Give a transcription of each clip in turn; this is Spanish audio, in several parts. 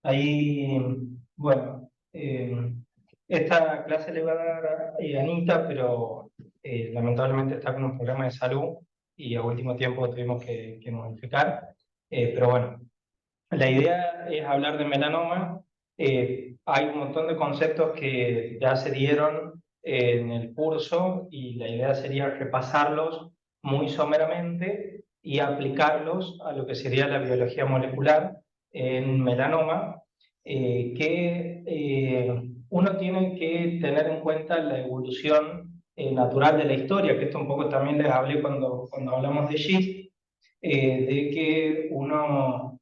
Ahí, bueno, esta clase le va a dar a Anita, pero lamentablemente está con un problema de salud y a último tiempo tuvimos que modificar. Pero bueno, la idea es hablar de melanoma. Hay un montón de conceptos que ya se dieron en el curso y la idea sería repasarlos muy someramente y aplicarlos a lo que sería la biología molecular en melanoma, uno tiene que tener en cuenta la evolución natural de la historia, que esto un poco también les hablé cuando hablamos de GIST, de que uno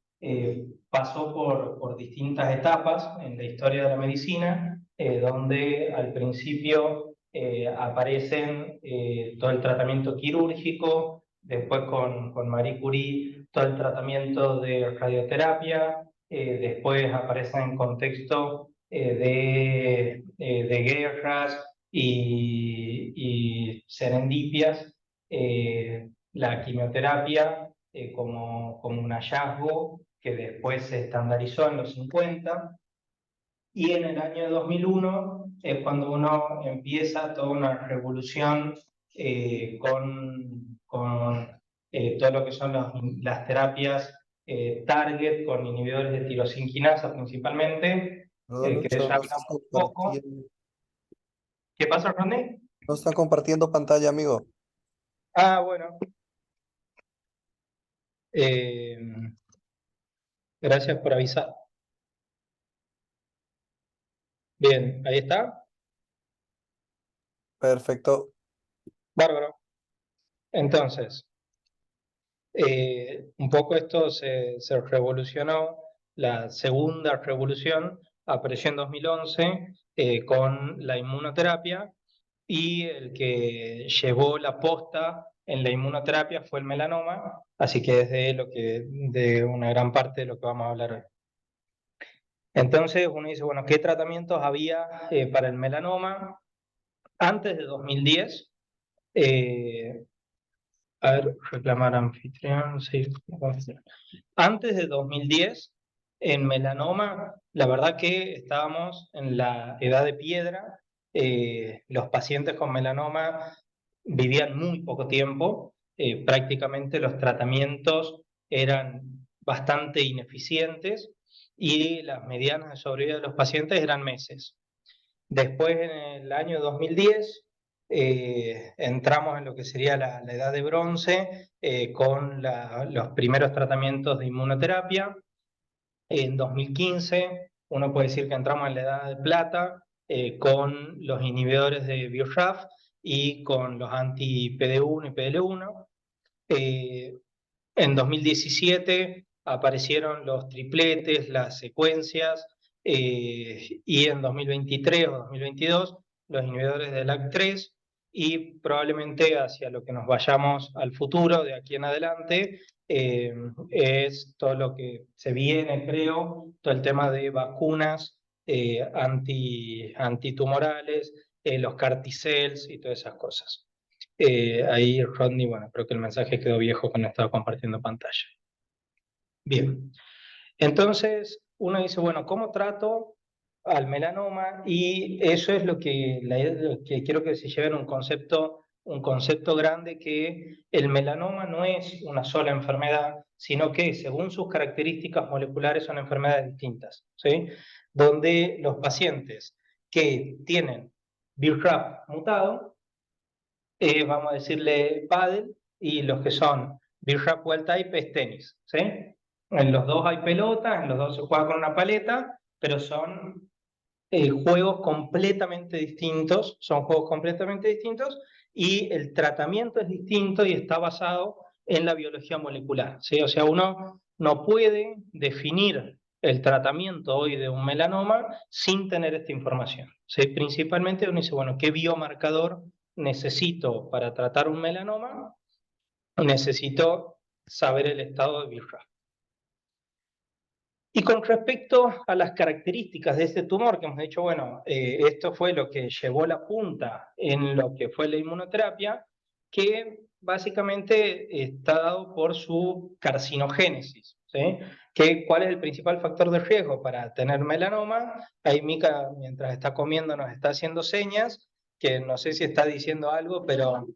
pasó por distintas etapas en la historia de la medicina, donde al principio aparecen todo el tratamiento quirúrgico, después con Marie Curie todo el tratamiento de radioterapia, después aparecen en contexto de guerras y serendipias, la quimioterapia como un hallazgo que después se estandarizó en los 50, y en el año 2001 es cuando uno empieza toda una revolución con todo lo que son las terapias target con inhibidores de tirosinquinasa principalmente, No, que de eso Lucho, no estás hablamos un poco. compartiendo. ¿Qué pasa, Ronnie? No está compartiendo pantalla, amigo. Ah, bueno. Eh, Gracias por avisar. Bien, ahí está. Perfecto. Bárbaro. Entonces, un poco esto se revolucionó, la segunda revolución apareció en 2011 con la inmunoterapia, y el que llevó la posta en la inmunoterapia fue el melanoma, así que es de una gran parte de lo que vamos a hablar hoy. Entonces uno dice, bueno, ¿qué tratamientos había para el melanoma antes de 2010? Eh, a ver, reclamar anfitrión, sí. Antes de 2010, en melanoma, la verdad que estábamos en la edad de piedra. Los pacientes con melanoma vivían muy poco tiempo. Prácticamente los tratamientos eran bastante ineficientes y las medianas de sobrevida de los pacientes eran meses. Después, en el año 2010, entramos en lo que sería la edad de bronce, con los primeros tratamientos de inmunoterapia. En 2015, uno puede decir que entramos en la edad de plata, con los inhibidores de BRAF y con los anti-PD1 y PDL1. En 2017 aparecieron los tripletes, las secuencias, y en 2023 o 2022 los inhibidores de LAG3, y probablemente hacia lo que nos vayamos al futuro, de aquí en adelante, es todo lo que se viene, creo, todo el tema de vacunas antitumorales, los CAR T-cells y todas esas cosas. Ahí, Rodney, bueno, creo que el mensaje quedó viejo cuando estaba compartiendo pantalla. Bien, entonces uno dice, bueno, ¿cómo trato al melanoma? Y eso es lo que quiero que se lleven un concepto grande, que el melanoma no es una sola enfermedad, sino que según sus características moleculares son enfermedades distintas, ¿sí? Donde los pacientes que tienen BRAF mutado, vamos a decirle pádel, y los que son birra wild type es tenis, ¿sí? En los dos hay pelotas, en los dos se juega con una paleta, pero son juegos completamente distintos, y el tratamiento es distinto y está basado en la biología molecular, ¿sí? O sea, uno no puede definir el tratamiento hoy de un melanoma sin tener esta información, ¿sí? Principalmente uno dice, bueno, ¿qué biomarcador necesito para tratar un melanoma? Necesito saber el estado de BRAF. Y con respecto a las características de este tumor, que hemos dicho, bueno, esto fue lo que llevó la punta en lo que fue la inmunoterapia, que básicamente está dado por su carcinogénesis. ¿sí? ¿Cuál es el principal factor de riesgo para tener melanoma? Ahí Mica, mientras está comiendo, nos está haciendo señas, que no sé si está diciendo algo, pero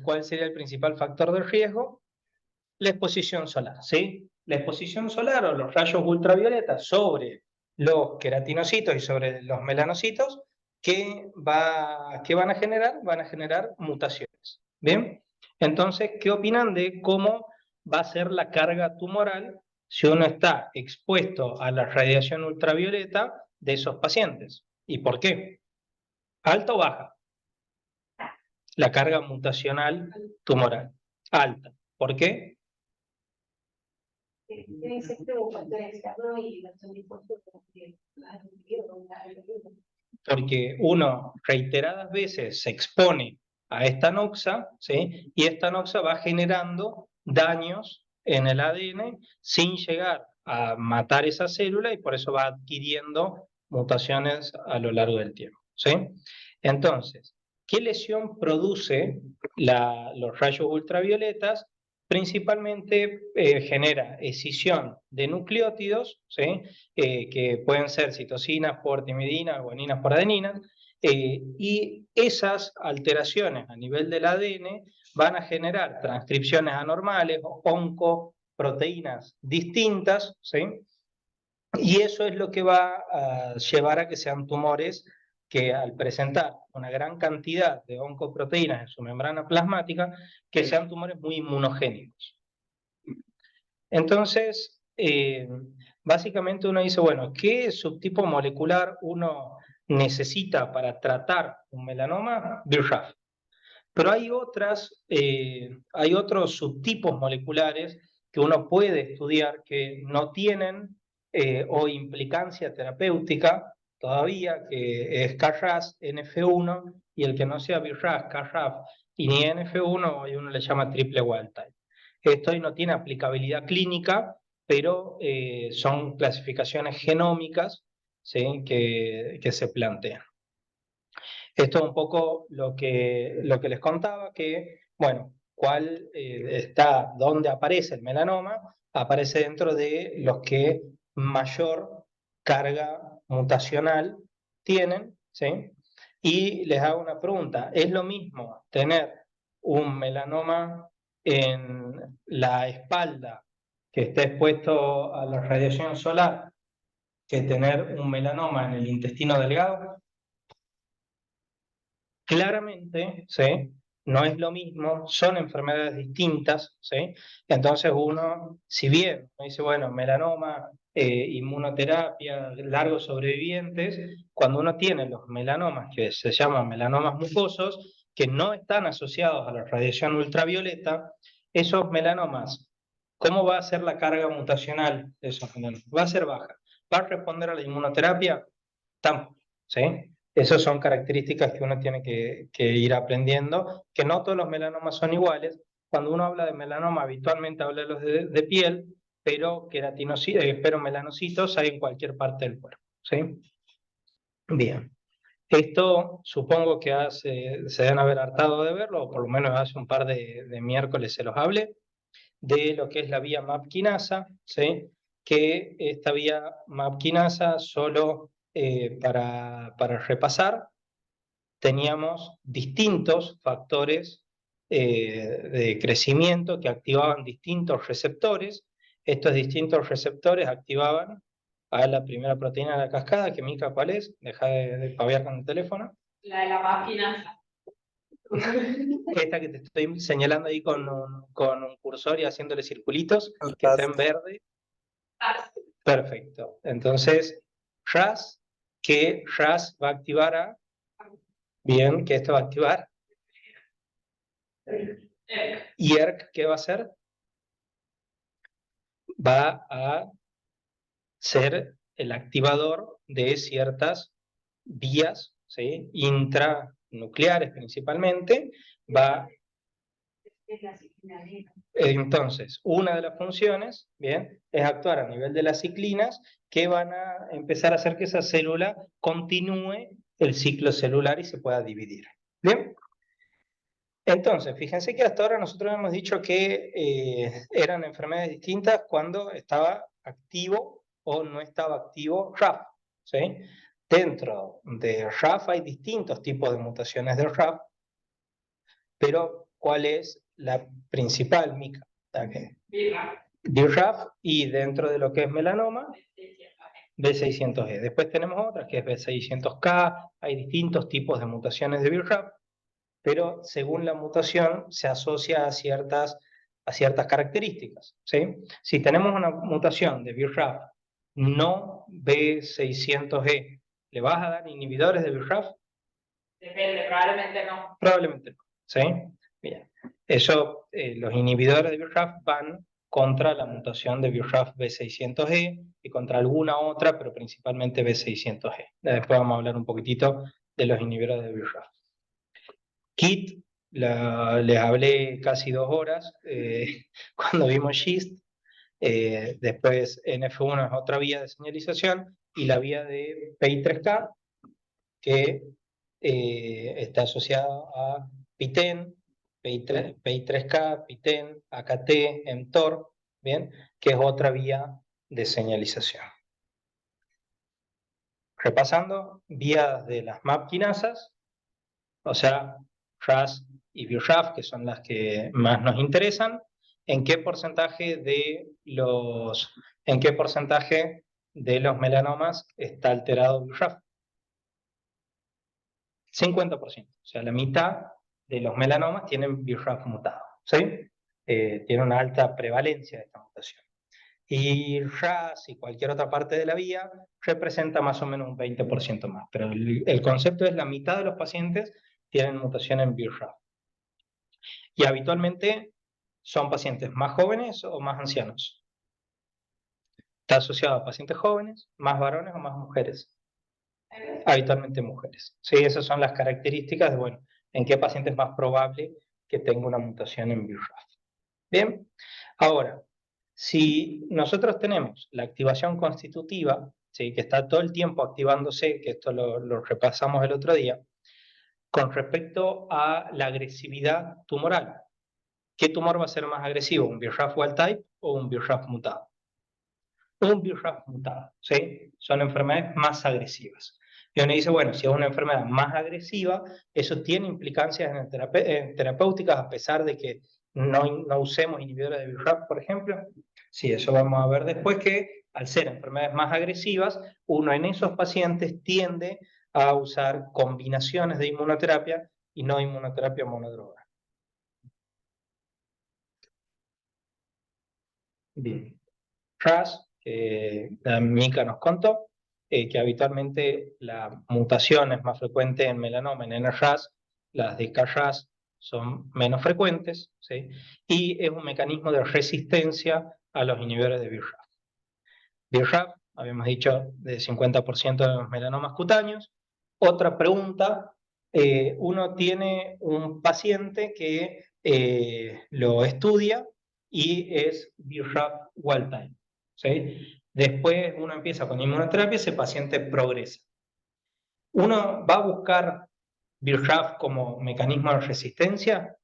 ¿cuál sería el principal factor de riesgo? La exposición solar, ¿sí? La exposición solar o los rayos ultravioletas sobre los queratinocitos y sobre los melanocitos, ¿qué van a generar? Van a generar mutaciones, ¿bien? Entonces, ¿qué opinan de cómo va a ser la carga tumoral si uno está expuesto a la radiación ultravioleta de esos pacientes? ¿Y por qué? ¿Alta o baja? La carga mutacional tumoral. Alta. ¿Por qué? Porque uno reiteradas veces se expone a esta noxa, ¿sí? Y esta noxa va generando daños en el ADN sin llegar a matar esa célula y por eso va adquiriendo mutaciones a lo largo del tiempo, ¿sí? Entonces, ¿qué lesión produce los rayos ultravioletas? Principalmente genera escisión de nucleótidos, ¿sí? Que pueden ser citocinas por timidina, guaninas por adeninas, y esas alteraciones a nivel del ADN van a generar transcripciones anormales o oncoproteínas distintas, ¿sí? Y eso es lo que va a llevar a que sean tumores que al presentar una gran cantidad de oncoproteínas en su membrana plasmática, que sean tumores muy inmunogénicos. Entonces, básicamente uno dice, bueno, ¿qué subtipo molecular uno necesita para tratar un melanoma? BRAF. Pero hay otros subtipos moleculares que uno puede estudiar que no tienen o implicancia terapéutica todavía, que es KRAS, NF1, y el que no sea BRAF, KRAF y ni NF1, hoy uno le llama triple wild type. Esto no tiene aplicabilidad clínica, pero son clasificaciones genómicas, ¿sí? que se plantean. Esto es un poco lo que les contaba, que, bueno, dónde aparece el melanoma, aparece dentro de los que mayor carga mutacional tienen, ¿sí? Y les hago una pregunta, ¿es lo mismo tener un melanoma en la espalda que esté expuesto a la radiación solar que tener un melanoma en el intestino delgado? Claramente, ¿sí? No es lo mismo, son enfermedades distintas, ¿sí? Entonces uno, si bien dice, bueno, melanoma, inmunoterapia, largos sobrevivientes, cuando uno tiene los melanomas, que se llaman melanomas mucosos, que no están asociados a la radiación ultravioleta, esos melanomas, ¿cómo va a ser la carga mutacional de esos melanomas? Va a ser baja. ¿Va a responder a la inmunoterapia? Tampoco, ¿sí? Esas son características que uno tiene que ir aprendiendo, que no todos los melanomas son iguales. Cuando uno habla de melanoma, habitualmente habla de los de piel, pero pero melanocitos hay en cualquier parte del cuerpo, ¿sí? Bien. Esto supongo que se deben haber hartado de verlo, o por lo menos hace un par de miércoles se los hablé, de lo que es la vía MAP quinasa, ¿sí? Que esta vía MAP quinasa, solo para repasar, teníamos distintos factores de crecimiento que activaban distintos receptores. Estos distintos receptores activaban a la primera proteína de la cascada, que Mica, ¿cuál es? Deja de paviar con el teléfono. La de la máquina. Esta que te estoy señalando ahí con un cursor y haciéndole circulitos, que está en verde. Perfecto. Entonces, RAS, que RAS va a activar a... Bien, que esto va a activar. ¿Y ERK qué va a hacer? Va a ser el activador de ciertas vías, ¿sí? Intranucleares principalmente. Entonces, una de las funciones, bien, es actuar a nivel de las ciclinas que van a empezar a hacer que esa célula continúe el ciclo celular y se pueda dividir. Bien. Entonces, fíjense que hasta ahora nosotros hemos dicho que eran enfermedades distintas cuando estaba activo o no estaba activo RAF, ¿sí? Dentro de RAF hay distintos tipos de mutaciones de RAF, pero ¿cuál es la principal, Mica? BRAF, y dentro de lo que es melanoma, B600E. Después tenemos otras que es B600K, hay distintos tipos de mutaciones de BRAF, pero según la mutación se asocia a ciertas características, ¿sí? Si tenemos una mutación de BRAF no B600E, ¿le vas a dar inhibidores de BRAF? Depende, probablemente no. Probablemente no, ¿sí? Bien. Eso, los inhibidores de BRAF van contra la mutación de BRAF B600E y contra alguna otra, pero principalmente B600E. Después vamos a hablar un poquitito de los inhibidores de BRAF. KIT, les hablé casi 2 horas cuando vimos GIST. Después NF1 es otra vía de señalización y la vía de PI3K que está asociada a PITEN, PI3K, PITEN, AKT, mTOR, ¿bien? Que es otra vía de señalización. Repasando, vías de las MAP quinasas, o sea, RAS y BRAF, que son las que más nos interesan. ¿En qué porcentaje de los melanomas está alterado BRAF? 50%, o sea, la mitad de los melanomas tienen BRAF mutado, ¿sí? Tiene una alta prevalencia de esta mutación. Y RAS y cualquier otra parte de la vía representa más o menos un 20% más, pero el concepto es la mitad de los pacientes tienen mutación en BRAF. Y habitualmente son pacientes más jóvenes o más ancianos. Está asociado a pacientes jóvenes, más varones o más mujeres. Habitualmente mujeres. Sí, esas son las características de, bueno, en qué paciente es más probable que tenga una mutación en BRAF. Bien, ahora, si nosotros tenemos la activación constitutiva, ¿sí? Que está todo el tiempo activándose, que esto lo repasamos el otro día, con respecto a la agresividad tumoral, ¿qué tumor va a ser más agresivo? ¿Un BRAF wild type o un BRAF mutado? Un BRAF mutado, ¿sí? Son enfermedades más agresivas. Y uno dice, bueno, si es una enfermedad más agresiva, eso tiene implicancias en terapéuticas, a pesar de que no usemos inhibidores de BRAF, por ejemplo. Sí, eso vamos a ver después, que al ser enfermedades más agresivas, uno en esos pacientes tiende a usar combinaciones de inmunoterapia y no inmunoterapia monodroga. Bien. RAS, que Mica nos contó, que habitualmente la mutación es más frecuente en melanoma, en NRAS, las de KRAS son menos frecuentes, ¿sí? Y es un mecanismo de resistencia a los inhibidores de BRAF. BRAF, habíamos dicho, de 50% de los melanomas cutáneos. Otra pregunta, uno tiene un paciente que lo estudia y es BRAF wild type, ¿sí? Después uno empieza con inmunoterapia, ese paciente progresa. Uno va a buscar BRAF como mecanismo de resistencia,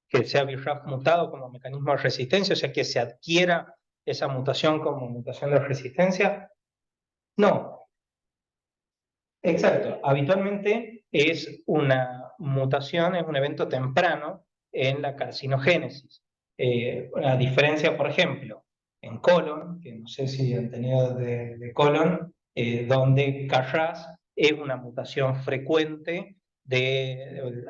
que sea BRAF mutado como mecanismo de resistencia, o sea, que se adquiera esa mutación como mutación de resistencia. No, exacto. Habitualmente es una mutación, es un evento temprano en la carcinogénesis. A diferencia, por ejemplo, en colon, que no sé si han tenido de colon, donde KRAS es una mutación frecuente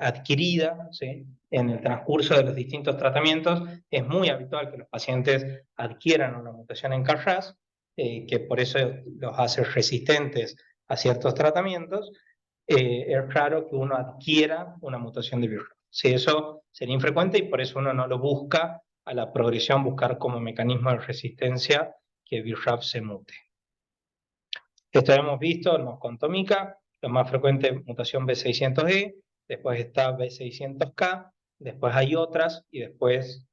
adquirida, ¿sí? En el transcurso de los distintos tratamientos. Es muy habitual que los pacientes adquieran una mutación en KRAS, que por eso los hace resistentes a ciertos tratamientos. Es raro que uno adquiera una mutación de BRAF. Sí, eso sería infrecuente y por eso uno no lo busca a la progresión, buscar como mecanismo de resistencia que BRAF se mute. Esto hemos visto, nos contó Mica, lo más frecuente mutación B600E, después está B600K, después hay otras y después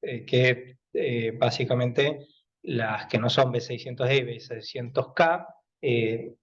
básicamente las que no son B600E y B600K,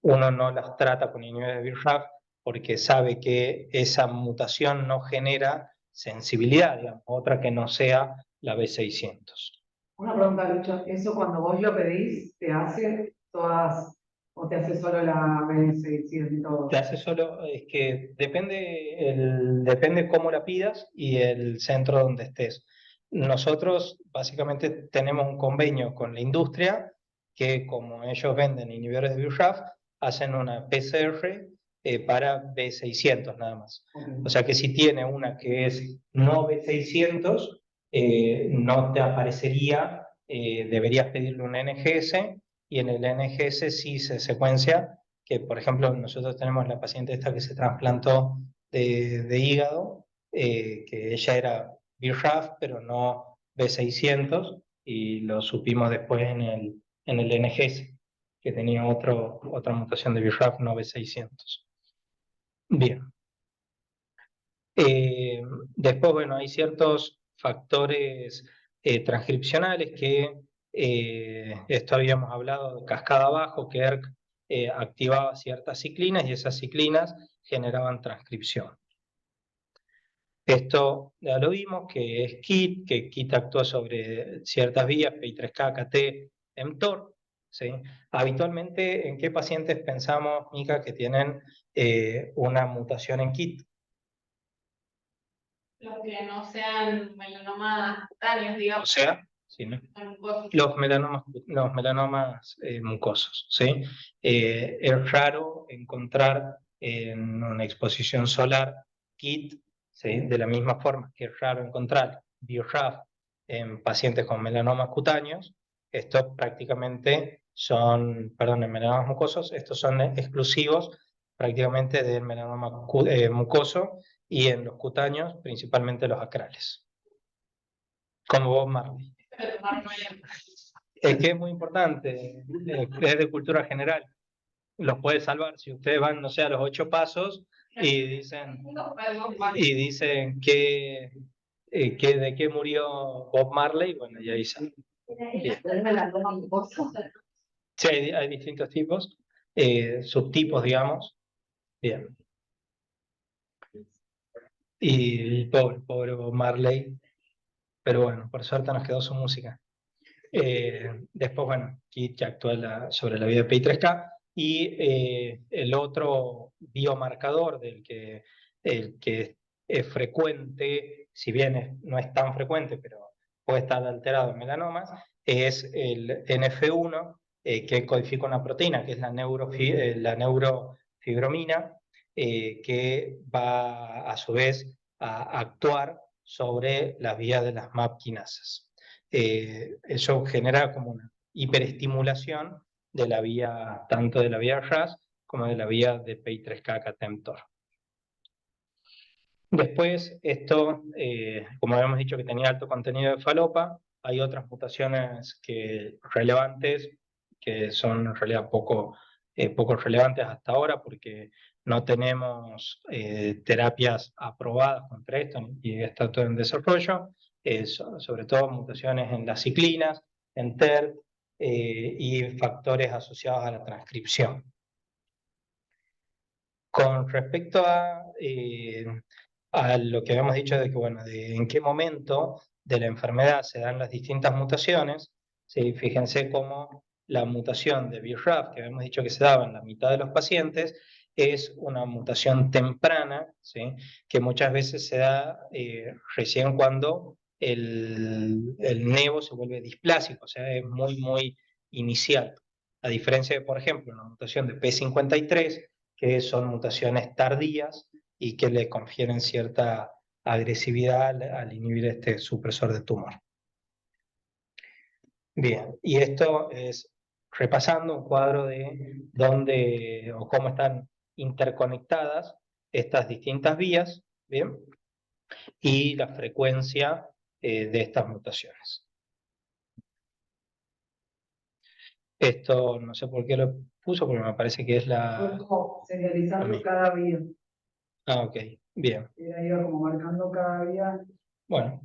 uno no las trata con inhibidores de BRAF porque sabe que esa mutación no genera sensibilidad, digamos, otra que no sea la B600. Una pregunta, Lucho, ¿eso cuando vos lo pedís, te hace todas, o te hace solo la B600? Te hace solo, es que depende cómo la pidas y el centro donde estés. Nosotros básicamente tenemos un convenio con la industria que, como ellos venden inhibidores de BRAF, hacen una PCR para B600 nada más. O sea que si tiene una que es no B600, no te aparecería, deberías pedirle un NGS, y en el NGS sí se secuencia, que por ejemplo nosotros tenemos la paciente esta que se trasplantó de hígado, que ella era BRAF pero no B600, y lo supimos después en el NGS, que tenía otra mutación de BRAF no B600. Bien. Después, bueno, hay ciertos factores transcripcionales que esto habíamos hablado de cascada abajo, que ERK activaba ciertas ciclinas y esas ciclinas generaban transcripción. Esto ya lo vimos, que es KIT, que KIT actúa sobre ciertas vías, PI3K, KT, mTOR. ¿Sí? Habitualmente, ¿en qué pacientes pensamos, Mica, que tienen una mutación en KIT? Los que no sean melanomas cutáneos, O digamos. sea, sí, ¿no? Los melanomas mucosos, ¿sí? Es raro encontrar en una exposición solar KIT, ¿sí? De la misma forma que es raro encontrar BRAF en pacientes con melanomas cutáneos. Estos prácticamente son, perdón, en melanomas mucosos, estos son exclusivos prácticamente del melanoma mucoso, y en los cutáneos principalmente los acrales, como Bob Marley. Es que es muy importante, es de cultura general. Los puede salvar si ustedes van, no sé, a los 8 pasos y dicen que de qué murió Bob Marley, bueno, ya ahí sale. Sí, hay distintos tipos, subtipos, digamos. Bien. Y pobre Bob Marley, pero bueno, por suerte nos quedó su música. Después, bueno, Kit ya actúa sobre la vida de PI3K, y el otro biomarcador el que es frecuente, si bien no es tan frecuente, pero puede estar alterado en melanomas, es el NF1, que codifica una proteína, que es la neurofibromina, que va a su vez a actuar sobre las vías de las MAP quinasas. Eso genera como una hiperestimulación de la vía, tanto de la vía RAS como de la vía de PI3K-mTOR. Después, esto, como habíamos dicho que tenía alto contenido de falopa, hay otras mutaciones relevantes que son en realidad poco relevantes hasta ahora, porque no tenemos terapias aprobadas contra esto y está todo en desarrollo, sobre todo mutaciones en las ciclinas, en TERT, y factores asociados a la transcripción. Con respecto a lo que habíamos dicho de que, bueno, de en qué momento de la enfermedad se dan las distintas mutaciones, ¿sí? Fíjense cómo la mutación de BRAF, que habíamos dicho que se daba en la mitad de los pacientes, es una mutación temprana, ¿sí? Que muchas veces se da recién cuando el nevo se vuelve displásico, o sea, es muy, muy inicial. A diferencia de, por ejemplo, una mutación de P53, que son mutaciones tardías y que le confieren cierta agresividad al inhibir este supresor de tumor. Bien, y esto es repasando un cuadro de dónde o cómo están interconectadas estas distintas vías, ¿bien? Y la frecuencia de estas mutaciones. Esto no sé por qué lo puso, porque me parece que es Fue como serializando cada vía. Ah, ok, bien. Iba como marcando cada vía. Bueno,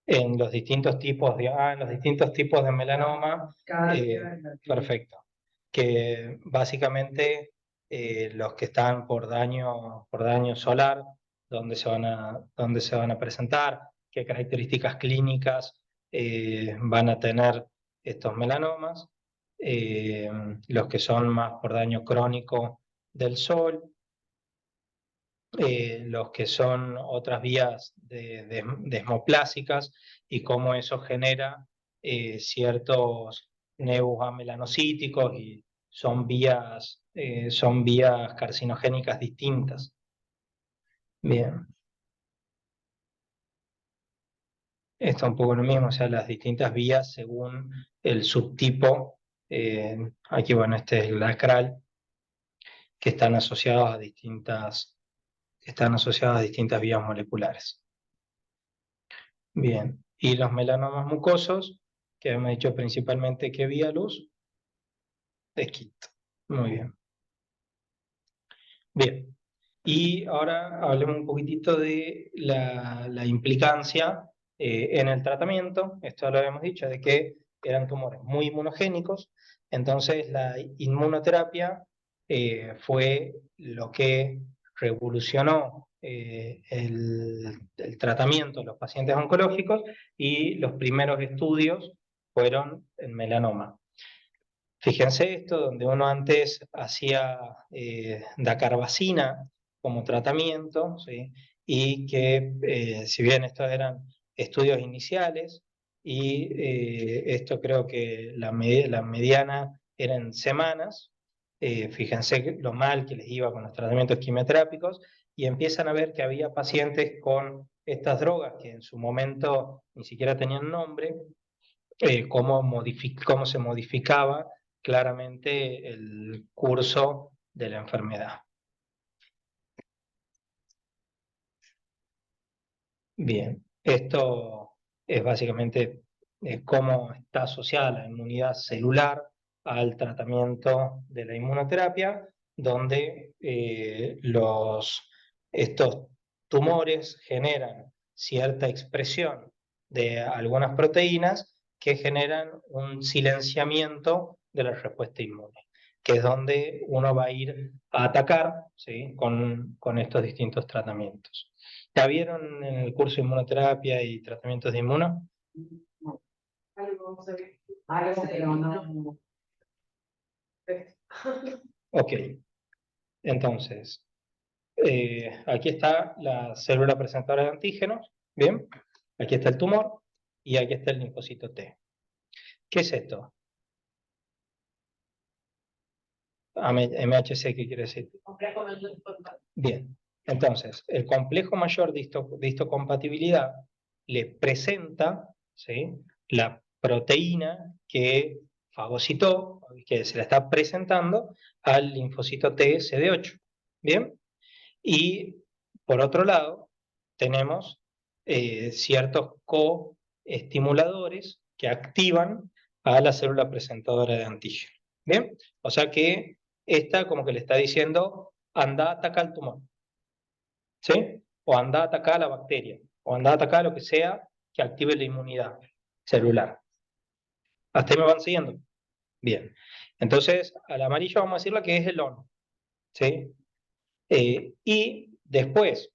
en los distintos tipos de melanoma, Cada vía. perfecto. Que básicamente los que están por daño solar, dónde se van a presentar, qué características clínicas van a tener estos melanomas, los que son más por daño crónico del sol, los que son otras vías desmoplásicas y cómo eso genera ciertos nebus amelanocíticos y son vías carcinogénicas distintas. Bien. Esto es un poco lo mismo, o sea, las distintas vías según el subtipo. Aquí, bueno, este es el lacral, que están asociados a distintas vías moleculares. Bien, y los melanomas mucosos, que hemos dicho principalmente que vía luz, desquito. Muy bien. Bien, y ahora hablemos un poquitito de la implicancia en el tratamiento. Esto lo habíamos dicho, de que eran tumores muy inmunogénicos, entonces la inmunoterapia fue lo que revolucionó el tratamiento de los pacientes oncológicos y los primeros estudios fueron en melanoma. Fíjense esto, donde uno antes hacía dacarbazina como tratamiento, ¿sí? Y que si bien estos eran estudios iniciales, y esto creo que la mediana eran semanas, fíjense lo mal que les iba con los tratamientos quimioterápicos, y empiezan a ver que había pacientes con estas drogas que en su momento ni siquiera tenían nombre, cómo se modificaba claramente el curso de la enfermedad. Bien, esto es básicamente cómo está asociada la inmunidad celular al tratamiento de la inmunoterapia, donde estos tumores generan cierta expresión de algunas proteínas que generan un silenciamiento de la respuesta inmune, que es donde uno va a ir a atacar, ¿sí? con estos distintos tratamientos. ¿Ya vieron en el curso de inmunoterapia y tratamientos de inmuno? No, algo, pero no. Ok, entonces, aquí está la célula presentadora de antígenos, ¿bien? Aquí está el tumor y aquí está el linfocito T. ¿Qué es esto? MHC, ¿qué quiere decir? Bien, entonces, el complejo mayor de histocompatibilidad le presenta, ¿sí? La proteína que fagocitó, que se la está presentando al linfocito T CD8. ¿Bien? Y por otro lado, tenemos ciertos coestimuladores que activan a la célula presentadora de antígeno. ¿Bien? O sea que esta como que le está diciendo, anda a atacar el tumor. ¿Sí? O anda a atacar a la bacteria. O anda a atacar lo que sea que active la inmunidad celular. ¿Hasta ahí me van siguiendo? Bien. Entonces, al amarillo vamos a decirle que es el ON. ¿Sí? Y después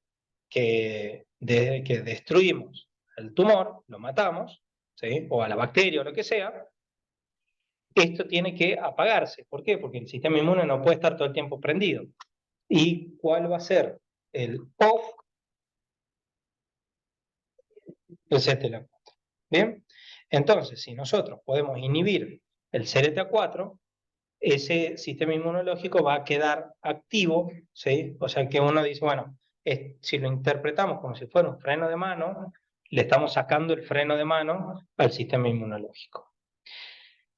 que destruimos el tumor, lo matamos, ¿sí? O a la bacteria o lo que sea, esto tiene que apagarse. ¿Por qué? Porque el sistema inmune no puede estar todo el tiempo prendido. ¿Y cuál va a ser el off? El CTLA4. ¿Bien? Entonces, si nosotros podemos inhibir el CRTA4, ese sistema inmunológico va a quedar activo, ¿sí? O sea que uno dice, bueno, si lo interpretamos como si fuera un freno de mano, le estamos sacando el freno de mano al sistema inmunológico.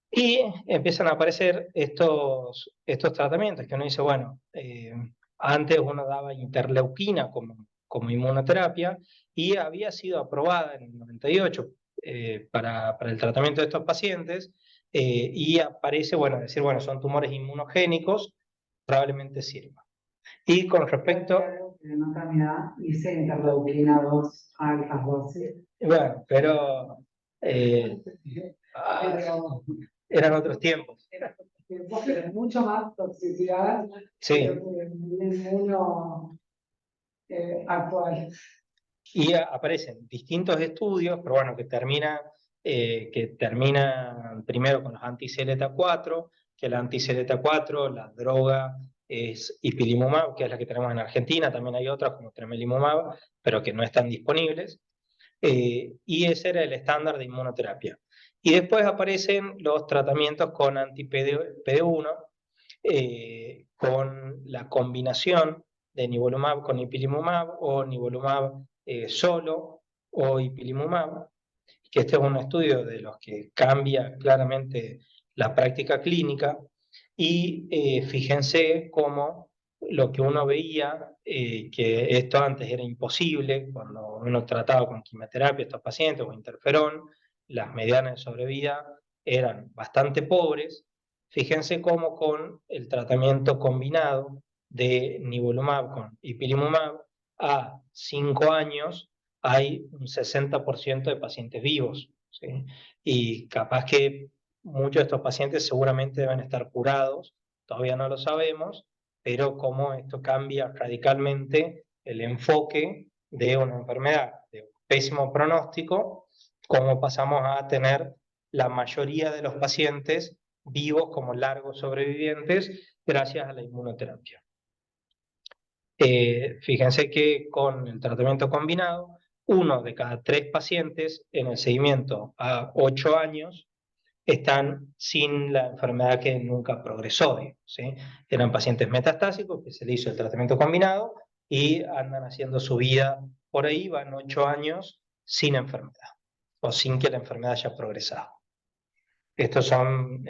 Y empiezan a aparecer estos tratamientos que uno dice, bueno, antes uno daba interleuquina como inmunoterapia y había sido aprobada en el 98 para el tratamiento de estos pacientes, y aparece, bueno, decir, bueno, son tumores inmunogénicos, probablemente sirva. Y con respecto... No también hice interleuquina 2 alfa 12. Bueno, pero eran otros tiempos. vos tenés mucho más toxicidad Sí. que el inmuno actual. Y aparecen distintos estudios, pero bueno, que terminan primero con los anti-CLTA4, que la anti-CLTA4, la droga es ipilimumab, que es la que tenemos en Argentina, también hay otras como tremelimumab, pero que no están disponibles, y ese era el estándar de inmunoterapia. Y después aparecen los tratamientos con anti-PD1, con la combinación de nivolumab con ipilimumab o nivolumab solo o ipilimumab, que este es un estudio de los que cambia claramente la práctica clínica y fíjense cómo lo que uno veía, que esto antes era imposible, cuando uno trataba con quimioterapia a estos pacientes o interferón, las medianas de sobrevida eran bastante pobres. Fíjense cómo con el tratamiento combinado de nivolumab con ipilimumab a 5 años hay un 60% de pacientes vivos, ¿sí? Y capaz que muchos de estos pacientes seguramente deben estar curados, todavía no lo sabemos, pero cómo esto cambia radicalmente el enfoque de una enfermedad de un pésimo pronóstico, cómo pasamos a tener la mayoría de los pacientes vivos como largos sobrevivientes gracias a la inmunoterapia. Fíjense que con el tratamiento combinado, 1 de cada 3 pacientes en el seguimiento a 8 años están sin la enfermedad que nunca progresó, ¿sí? Eran pacientes metastásicos que se le hizo el tratamiento combinado y andan haciendo su vida por ahí, van 8 años sin enfermedad o sin que la enfermedad haya progresado. Estos son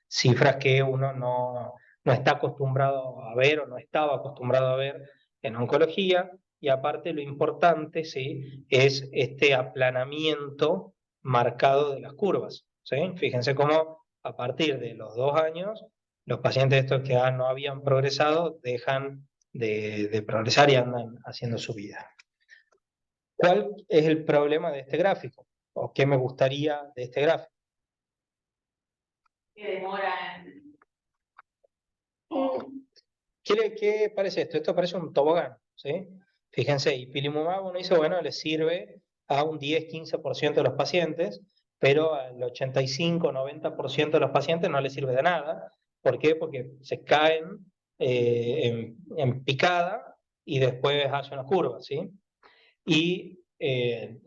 cifras que uno no está acostumbrado a ver o no estaba acostumbrado a ver en oncología, y aparte lo importante, ¿sí?, es este aplanamiento marcado de las curvas, ¿sí? Fíjense cómo a partir de los 2 años los pacientes estos que no habían progresado dejan de progresar y andan haciendo su vida. ¿Cuál es el problema de este gráfico? ¿O qué me gustaría de este gráfico? Que demora en... ¿Qué parece esto? Esto parece un tobogán, ¿sí? Fíjense, ipilimumab uno dice, bueno, le sirve a un 10-15% de los pacientes, pero al 85-90% de los pacientes no le sirve de nada. ¿Por qué? Porque se caen en picada y después hace una curva, ¿sí? Y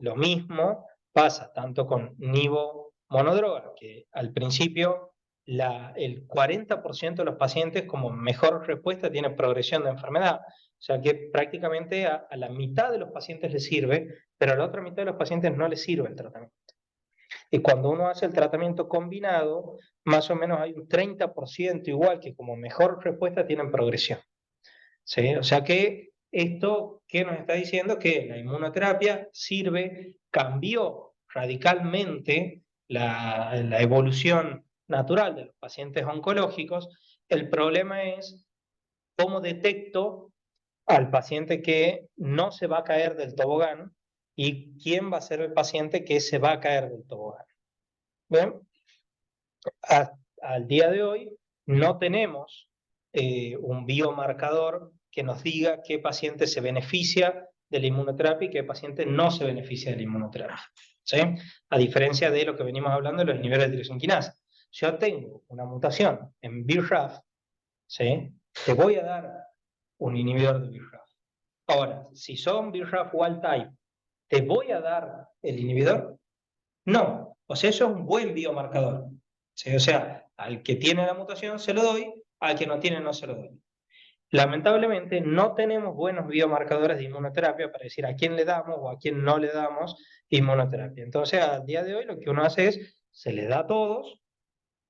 lo mismo pasa tanto con nivo monodroga, que al principio el 40% de los pacientes como mejor respuesta tiene progresión de enfermedad. O sea que prácticamente a la mitad de los pacientes les sirve, pero a la otra mitad de los pacientes no les sirve el tratamiento. Y cuando uno hace el tratamiento combinado, más o menos hay un 30% igual que como mejor respuesta tienen progresión, ¿sí? O sea que esto, ¿qué nos está diciendo? Que la inmunoterapia cambió radicalmente la evolución natural de los pacientes oncológicos. El problema es cómo detecto al paciente que no se va a caer del tobogán y quién va a ser el paciente que se va a caer del tobogán. ¿Bien? Al día de hoy no tenemos un biomarcador que nos diga qué paciente se beneficia de la inmunoterapia y qué paciente no se beneficia de la inmunoterapia, ¿sí? A diferencia de lo que venimos hablando de los niveles de tirosina quinasa. Si yo tengo una mutación en BRAF, ¿sí?, te voy a dar un inhibidor de BRAF. Ahora, si son BRAF wild type, ¿te voy a dar el inhibidor? No. O sea, eso es un buen biomarcador, ¿sí? O sea, al que tiene la mutación se lo doy, al que no tiene no se lo doy. Lamentablemente no tenemos buenos biomarcadores de inmunoterapia para decir a quién le damos o a quién no le damos inmunoterapia. Entonces, al día de hoy lo que uno hace es, se les da a todos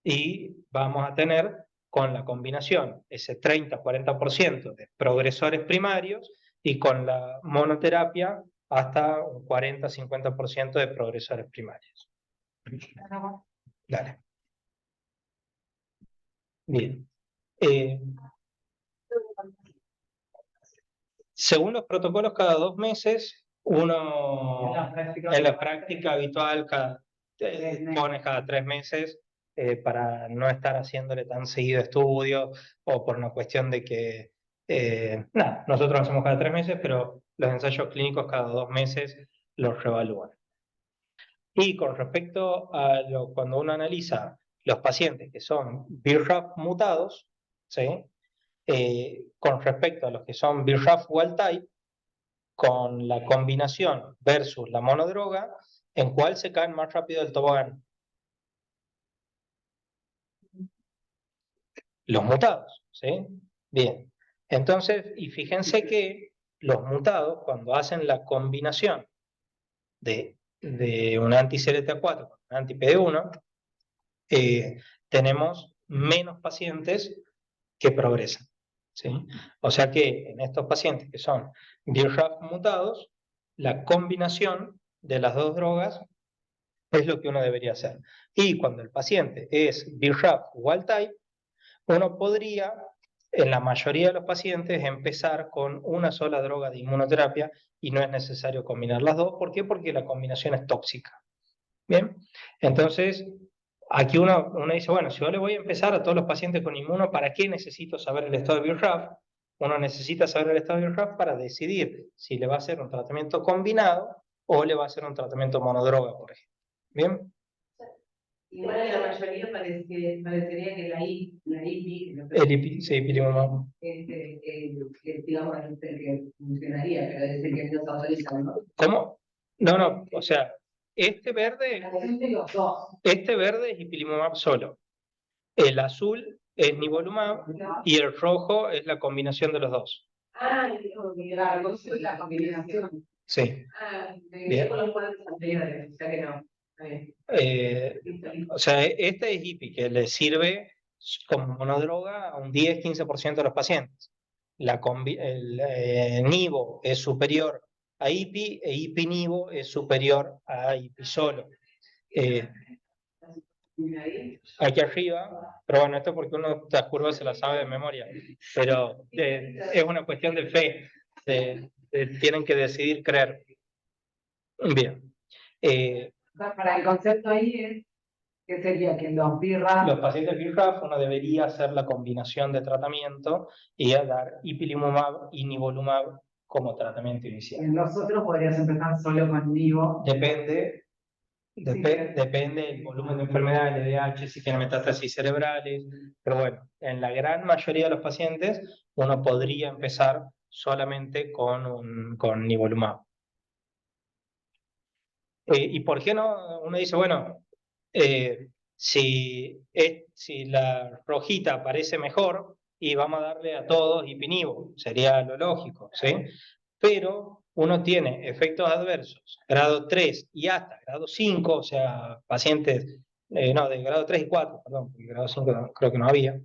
y vamos a tener con la combinación ese 30-40% de progresores primarios y con la monoterapia hasta un 40-50% de progresores primarios. Dale. Bien. Según los protocolos, cada 2 meses, uno en la práctica habitual pone cada 3 meses, para no estar haciéndole tan seguido estudios o por una cuestión de que, nada, nosotros hacemos cada 3 meses, pero los ensayos clínicos cada 2 meses los revalúan. Y con respecto a cuando uno analiza los pacientes que son BRAF mutados, ¿sí? Con respecto a los que son BRAF wild type, con la combinación versus la monodroga, ¿en cuál se caen más rápido del tobogán? Los mutados, ¿sí? Bien. Entonces, y fíjense que los mutados, cuando hacen la combinación de un anti-CLTA4 con un anti-PD1, tenemos menos pacientes que progresan, ¿sí? O sea que en estos pacientes que son BRAF mutados, la combinación de las dos drogas es lo que uno debería hacer. Y cuando el paciente es BRAF wild type, uno podría, en la mayoría de los pacientes, empezar con una sola droga de inmunoterapia y no es necesario combinar las dos. ¿Por qué? Porque la combinación es tóxica. Bien, entonces aquí uno dice, bueno, si yo le voy a empezar a todos los pacientes con inmuno, ¿para qué necesito saber el estado de BRAF? Uno necesita saber el estado de BRAF para decidir si le va a hacer un tratamiento combinado o le va a hacer un tratamiento monodroga, por ejemplo. ¿Bien? Igual en la mayoría parecería que la IPI, Sí, ipilimumab. digamos, es el que funcionaría, pero es el que no se autoriza, ¿no? ¿Cómo? No, o sea, este verde Los dos. es ipilimumab solo. El azul es nivolumab y el rojo es la combinación de los dos. Claro, eso es la combinación. Sí. Bien. Con los cuadros anteriores, o sea que no. O sea, este es IPI, que le sirve como monodroga a un 10-15% de los pacientes. El nivo es superior a IPI e IPI-nivo es superior a IPI solo. Aquí arriba, pero bueno, esto porque uno estas curvas se las sabe de memoria, pero es una cuestión de fe, tienen que decidir creer. Bien. Para el concepto ahí es que sería que los Los pacientes BRAF uno debería hacer la combinación de tratamiento y dar ipilimumab y nivolumab como tratamiento inicial. nosotros podrías empezar solo con Nivo. Depende del volumen de enfermedad, el EDH, si tiene metástasis cerebrales, pero bueno, en la gran mayoría de los pacientes uno podría empezar solamente con nivolumab. ¿Y por qué no? Uno dice, bueno, si la rojita parece mejor, y vamos a darle a todos ipinivo, sería lo lógico, ¿sí? Pero uno tiene efectos adversos, grado 3 y hasta grado 5, o sea, pacientes, no, de grado 3 y 4, perdón, porque grado 5 creo que no había.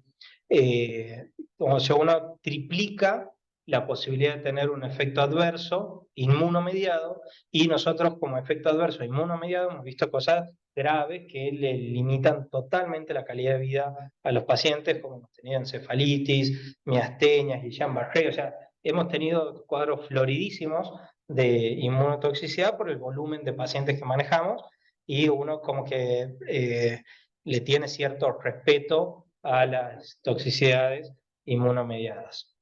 O sea, uno triplica la posibilidad de tener un efecto adverso inmunomediado, y nosotros como efecto adverso inmunomediado hemos visto cosas graves que le limitan totalmente la calidad de vida a los pacientes, como hemos tenido encefalitis, miastenias, Guillain-Barré, o sea, hemos tenido cuadros floridísimos de inmunotoxicidad por el volumen de pacientes que manejamos, y uno como que le tiene cierto respeto a las toxicidades inmunomediadas.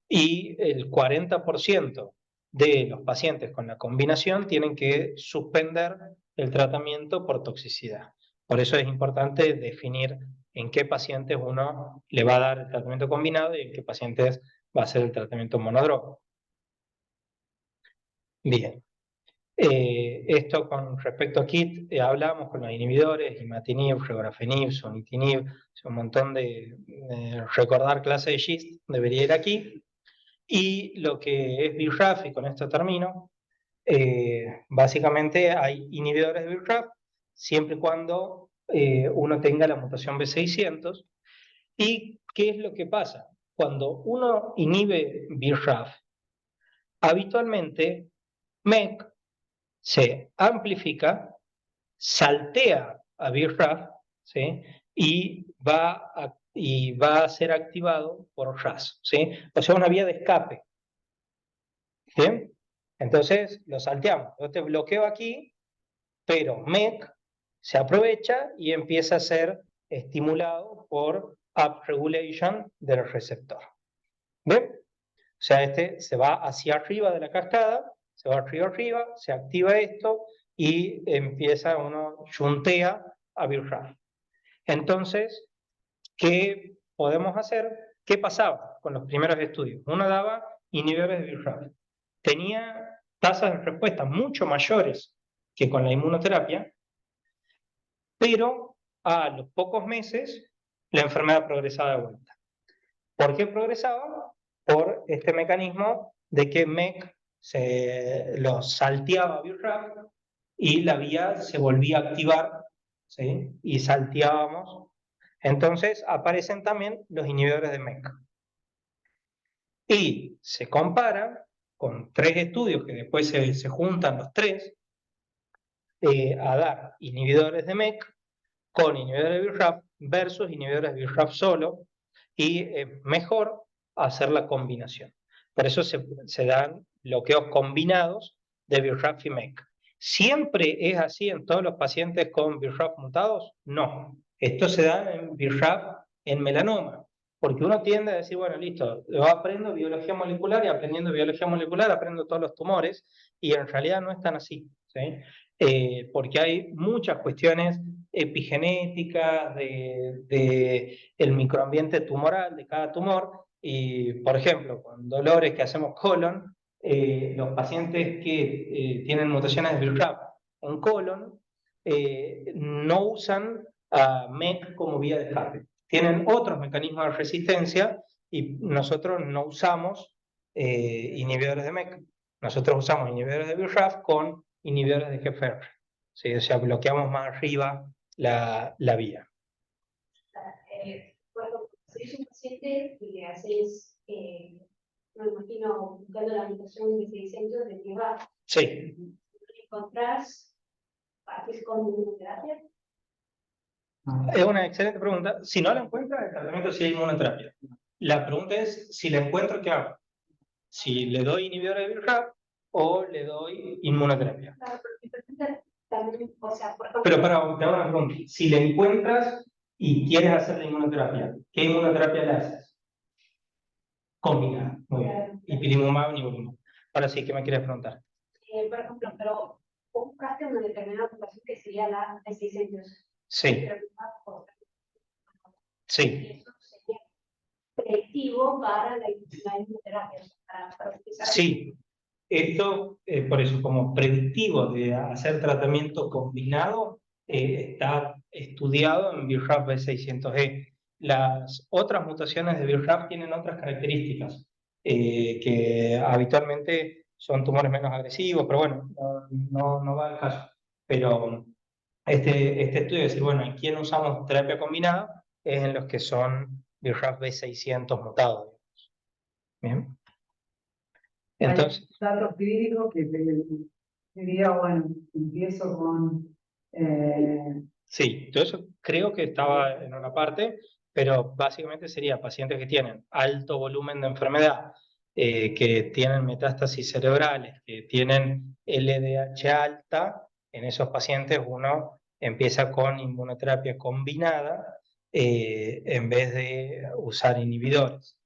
Y el 40% de los pacientes con la combinación tienen que suspender el tratamiento por toxicidad. Por eso es importante definir en qué pacientes uno le va a dar el tratamiento combinado y en qué pacientes va a ser el tratamiento monodroga. Bien. Esto con respecto a KIT, hablamos con los inhibidores, imatinib, regorafenib, sunitinib, un montón de recordar clase de GIST, debería ir aquí. Y lo que es BRAF, y con esto termino, básicamente hay inhibidores de BRAF siempre y cuando uno tenga la mutación B600. ¿Y qué es lo que pasa? Cuando uno inhibe BRAF, habitualmente MEK se amplifica, saltea a BRAF, ¿sí? y va a ser activado por RAS, ¿sí? O sea, una vía de escape. ¿Bien? Entonces lo salteamos. Yo te bloqueo aquí, pero MEK se aprovecha y empieza a hacer estimulado por upregulation del receptor. ¿Bien? O sea, este se va hacia arriba de la cascada, se va arriba, se activa esto y empieza uno, shuntea a BRAF. Entonces, ¿qué podemos hacer? ¿Qué pasaba con los primeros estudios? Uno daba inhibidores de BRAF. Tenía tasas de respuesta mucho mayores que con la inmunoterapia, pero a los pocos meses la enfermedad progresaba de vuelta. ¿Por qué progresaba? Por este mecanismo de que MEC lo salteaba BRAF y la vía se volvía a activar, ¿sí? Y salteábamos. Entonces aparecen también los inhibidores de MEC. Y se compara con 3 estudios que después se juntan los 3 a dar inhibidores de MEC con inhibidores de BRAF versus inhibidores de BRAF solo, y mejor hacer la combinación. Por eso se dan bloqueos combinados de BRAF y MEC. ¿Siempre es así en todos los pacientes con BRAF mutados? No. Esto se da en BRAF en melanoma, porque uno tiende a decir, bueno, listo, yo aprendo biología molecular y aprendiendo biología molecular aprendo todos los tumores, y en realidad no es tan así, ¿sí? Porque hay muchas cuestiones epigenéticas de el microambiente tumoral de cada tumor, y por ejemplo, con dolores que hacemos colon, los pacientes que tienen mutaciones de BRAF en colon no usan a MEC como vía de escape. Tienen otros mecanismos de resistencia y nosotros no usamos inhibidores de MEC. Nosotros usamos inhibidores de BRAF con inhibidores de GFR. ¿Sí? O sea, bloqueamos más arriba la vía. Bueno, si es un paciente y le haces, me imagino, buscando la mutación de 600 de llevar, Sí. ¿encontrás partes con inmunoterapia? Es una excelente pregunta. Si no la encuentra, el tratamiento sí es inmunoterapia. La pregunta es, si la encuentro, ¿qué hago? Si le doy inhibidor de BRAF o le doy inmunoterapia. Claro, pero mi pregunta también, o sea, por ejemplo... Pero para, te hago una pregunta. Si le encuentras y quieres hacer la inmunoterapia, ¿qué inmunoterapia le haces? Combinada. Muy bien. Ipilimumab, nivolumab. Ahora sí, ¿qué me quieres preguntar? por ejemplo, pero vos buscaste una determinada ocupación que sería la de 600. Sí. Pero Sí. eso sería predictivo para la inmunoterapia. Para utilizar. Sí. Esto, por eso, como predictivo de hacer tratamiento combinado, está estudiado en BRAF V600E. Las otras mutaciones de BRAF tienen otras características, que habitualmente son tumores menos agresivos, pero bueno, no va al caso. Pero este estudio es decir, bueno, ¿en quién usamos terapia combinada? Es en los que son BRAF V600 mutados. Bien. Entonces, hay datos clínicos que te diría, bueno, empiezo con sí, todo eso creo que estaba en una parte, pero básicamente sería pacientes que tienen alto volumen de enfermedad, que tienen metástasis cerebrales, que tienen LDH alta. En esos pacientes uno empieza con inmunoterapia combinada en vez de usar inhibidores.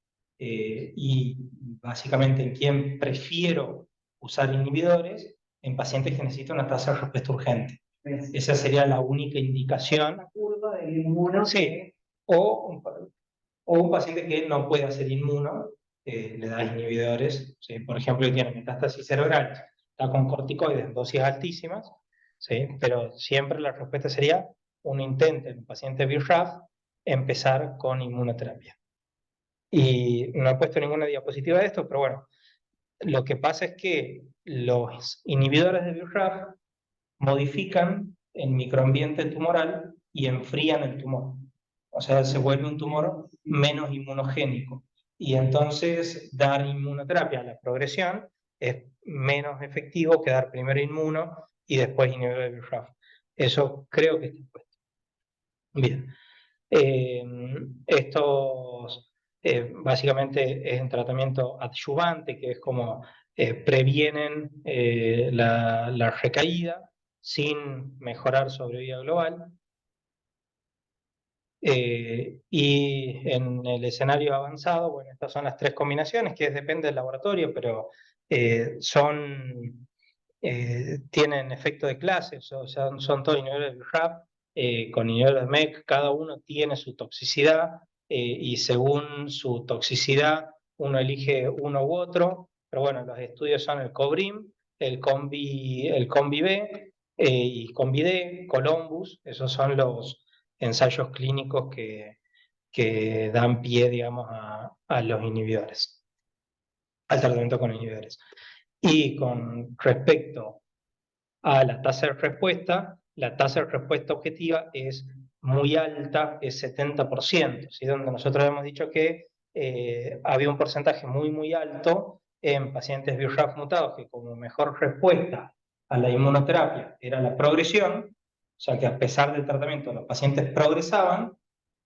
Y básicamente en quien prefiero usar inhibidores, en pacientes que necesitan una tasa de respuesta urgente. Esa sería la única indicación. la curva del inmuno. Sí, o un paciente que no puede hacer inmuno, le das inhibidores, ¿sí? Por ejemplo, que tiene metástasis cerebrales, está con corticoides en dosis altísimas, ¿sí? Pero siempre la respuesta sería un intento en un paciente BRAF empezar con inmunoterapia. Y no he puesto ninguna diapositiva de esto, pero bueno, lo que pasa es que los inhibidores de BRAF modifican el microambiente tumoral y enfrían el tumor. O sea, se vuelve un tumor menos inmunogénico. Y entonces dar inmunoterapia a la progresión es menos efectivo que dar primero inmuno y después inhibidor de BRAF. Eso creo que está puesto. Bien. Estos básicamente es un tratamiento adyuvante, que es como previenen la recaída sin mejorar sobrevida global. Y en el escenario avanzado, bueno, estas son las tres combinaciones, que depende del laboratorio, pero tienen efecto de clases, o sea, son todos inhibidores de BRAF, con inhibidores de MEK, cada uno tiene su toxicidad, y según su toxicidad uno elige uno u otro, pero bueno, los estudios son el COBRIM, el COMBI-B, y COMBI-D, Columbus, esos son los ensayos clínicos que dan pie, digamos, a los inhibidores, al tratamiento con inhibidores. Y con respecto a la tasa de respuesta, la tasa de respuesta objetiva es muy alta, es 70%, ¿sí? Donde nosotros hemos dicho que había un porcentaje muy alto en pacientes BRAF mutados que como mejor respuesta a la inmunoterapia era la progresión, o sea que a pesar del tratamiento los pacientes progresaban.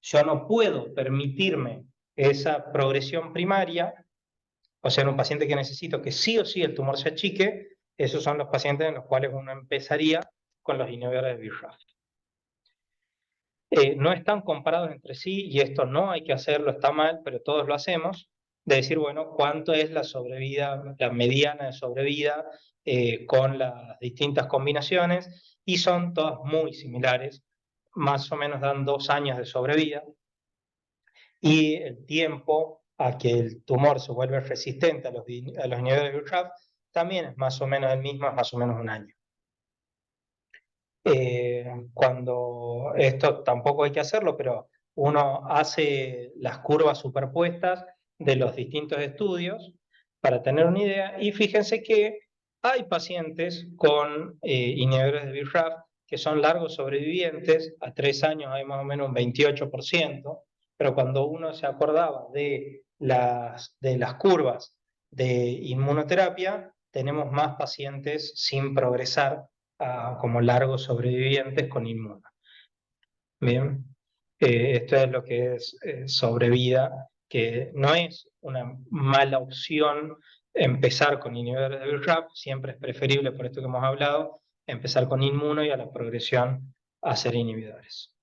Yo no puedo permitirme esa progresión primaria, o sea, en un paciente que necesito que sí o sí el tumor se achique, esos son los pacientes en los cuales uno empezaría con los inhibidores de BRAF. No están comparados entre sí, y esto no hay que hacerlo, está mal, pero todos lo hacemos, de decir, bueno, cuánto es la sobrevida, la mediana de sobrevida con las distintas combinaciones, y son todas muy similares, más o menos dan 2 años de sobrevida, y el tiempo a que el tumor se vuelve resistente a los inhibidores de BRAF también es más o menos el mismo, es más o menos 1 año. Cuando esto tampoco hay que hacerlo, pero uno hace las curvas superpuestas de los distintos estudios para tener una idea, y fíjense que hay pacientes con inhibidores de BRAF que son largos sobrevivientes, a 3 años hay más o menos un 28%, pero cuando uno se acordaba de las curvas de inmunoterapia, tenemos más pacientes sin progresar como largos sobrevivientes con inmuno. Bien, esto es lo que es sobrevida, que no es una mala opción empezar con inhibidores de BRAF, siempre es preferible, por esto que hemos hablado, empezar con inmuno y a la progresión hacer inhibidores.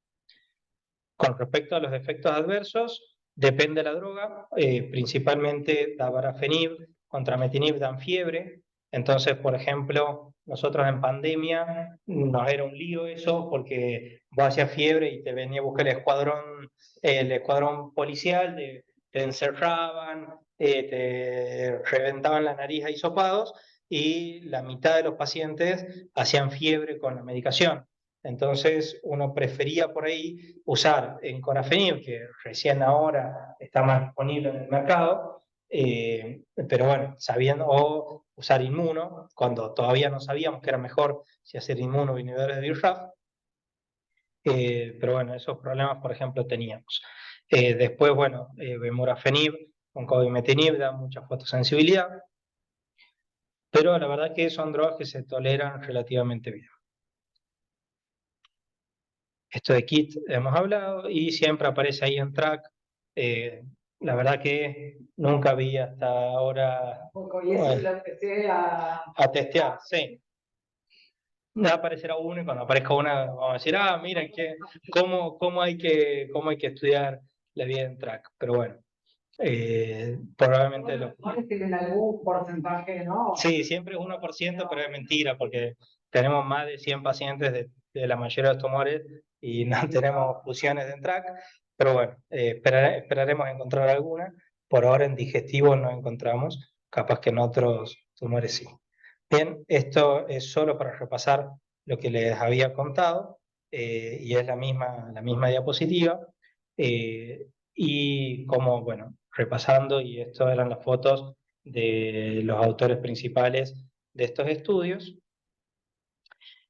Con respecto a los efectos adversos, depende de la droga, principalmente davarafenib, contrametinib dan fiebre. Entonces, por ejemplo, nosotros en pandemia nos era un lío eso, porque vos hacías fiebre y te venía a buscar el escuadrón policial, te encerraban, te reventaban la nariz a hisopados, y la mitad de los pacientes hacían fiebre con la medicación. Entonces uno prefería por ahí usar encorafenib, que recién ahora está más disponible en el mercado, pero bueno, o usar inmuno, cuando todavía no sabíamos que era mejor si hacer inmuno o inhibidores de BRAF, pero bueno, esos problemas, por ejemplo, teníamos. Después, bueno, bemurafenib con cobimetinib da mucha fotosensibilidad, pero la verdad que son drogas que se toleran relativamente bien. Esto de KIT hemos hablado, y siempre aparece ahí en track. La verdad que nunca vi hasta ahora Y eso lo empecé a testear, sí. Aparecerá uno, y cuando aparezca una vamos a decir, miren cómo hay que estudiar la vida en track. Pero bueno, probablemente Bueno, tienen algún porcentaje, ¿no? Sí, siempre es 1%, pero es mentira, porque tenemos más de 100 pacientes de la mayoría de los tumores y no tenemos fusiones de NTRK, pero bueno, esperaremos encontrar alguna. Por ahora en digestivo no encontramos, capaz que en otros tumores sí. Bien, esto es solo para repasar lo que les había contado, y es la misma diapositiva. Y como, bueno, repasando, y esto eran las fotos de los autores principales de estos estudios,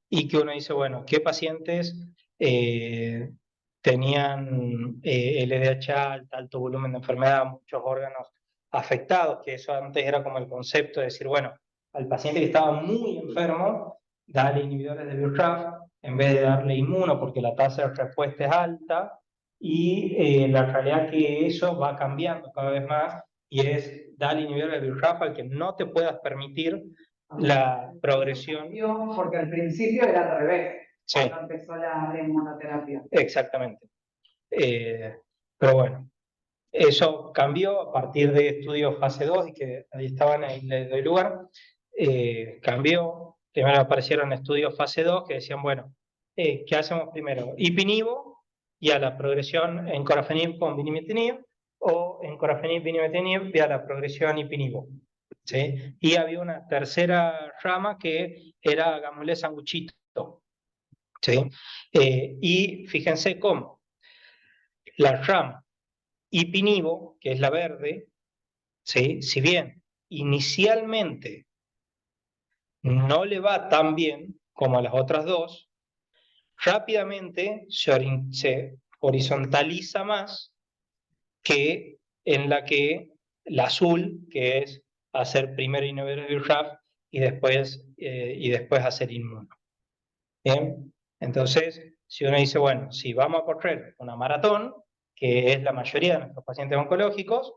y que uno dice, bueno, ¿qué pacientes tenían LDH alta, alto volumen de enfermedad, muchos órganos afectados? Que eso antes era como el concepto de decir, bueno, al paciente que estaba muy enfermo, darle inhibidores de BRAF en vez de darle inmuno, porque la tasa de respuesta es alta, y la realidad que eso va cambiando cada vez más, y es darle inhibidores de BRAF al que no te puedas permitir la progresión. Porque al principio era al revés, Sí. cuando empezó la inmunoterapia. Exactamente. Pero bueno, eso cambió a partir de estudios fase 2, y que ahí estaban, ahí le doy lugar. Cambió, primero aparecieron estudios fase 2 que decían, bueno, ¿qué hacemos primero? Ipinivo y a la progresión en corafenib con vinimetinib, o en corafenib, vinimetinib y a la progresión ipinivo. ¿Sí? Y había una tercera rama que era gamulé sanguchito. ¿Sí? Y fíjense cómo la rama ipinivo, que es la verde, ¿sí? Si bien inicialmente no le va tan bien como a las otras dos, rápidamente se horizontaliza más que en la azul, que es hacer primero inhibidor de BRAF y después hacer inmuno. ¿Bien? Entonces, si uno dice, bueno, si vamos a correr una maratón, que es la mayoría de nuestros pacientes oncológicos,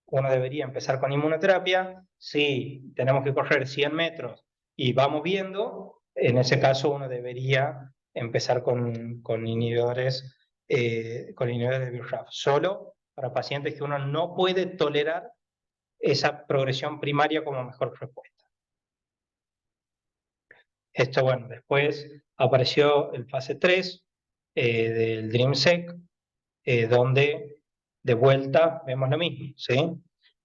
uno debería empezar con inmunoterapia. Si tenemos que correr 100 metros y vamos viendo, en ese caso uno debería empezar con inhibidores de BRAF, solo para pacientes que uno no puede tolerar esa progresión primaria como mejor respuesta. Esto, bueno, después apareció el fase 3 del DreamSeq, donde de vuelta vemos lo mismo, ¿sí?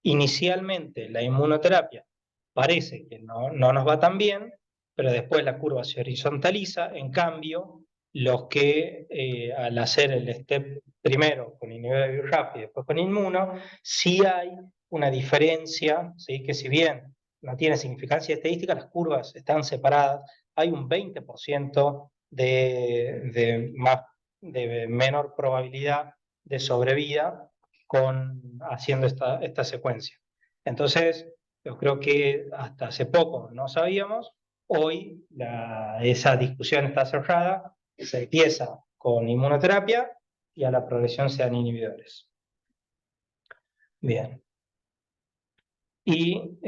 Inicialmente la inmunoterapia parece que no nos va tan bien, pero después la curva se horizontaliza. En cambio, los que al hacer el step primero con inhibidor de BRAF y después con inmuno, sí hay una diferencia, ¿sí? Que si bien no tiene significancia estadística, las curvas están separadas, hay un 20% de menor probabilidad de sobrevida haciendo esta secuencia. Entonces, yo creo que hasta hace poco no sabíamos, hoy esa discusión está cerrada, se empieza con inmunoterapia y a la progresión se dan inhibidores. Bien. Y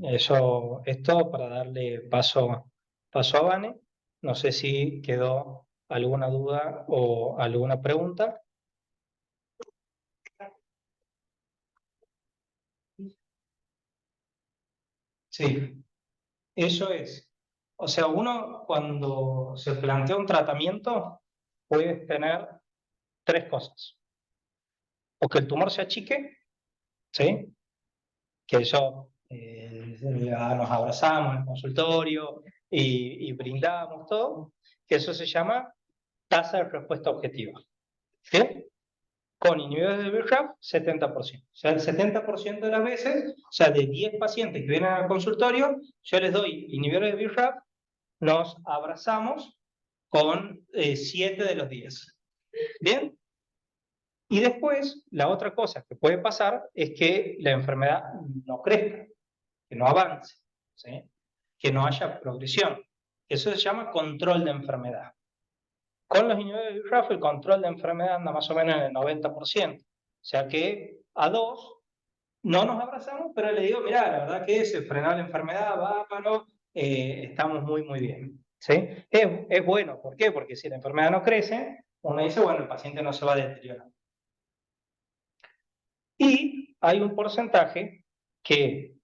esto para darle paso a Vane. No sé si quedó alguna duda o alguna pregunta. Sí, eso es. O sea, uno cuando se plantea un tratamiento puede tener tres cosas. O que el tumor se achique, ¿sí? Que eso nos abrazamos en el consultorio y brindamos todo, que eso se llama tasa de respuesta objetiva. ¿Sí? Con inhibidores de BRAF, 70%. O sea, el 70% de las veces, o sea, de 10 pacientes que vienen al consultorio, yo les doy inhibidores de BRAF, nos abrazamos con 7 de los 10. ¿Bien? Y después, la otra cosa que puede pasar es que la enfermedad no crezca, que no avance, ¿sí? Que no haya progresión. Eso se llama control de enfermedad. Con los inhibidores de BRAF el control de enfermedad anda más o menos en el 90%. O sea que a 2 no nos abrazamos, pero le digo, mira, la verdad que se frenó la enfermedad, bárbaro, estamos muy, muy bien. ¿Sí? Es bueno, ¿por qué? Porque si la enfermedad no crece, uno dice, bueno, el paciente no se va a deteriorar. Y hay un porcentaje que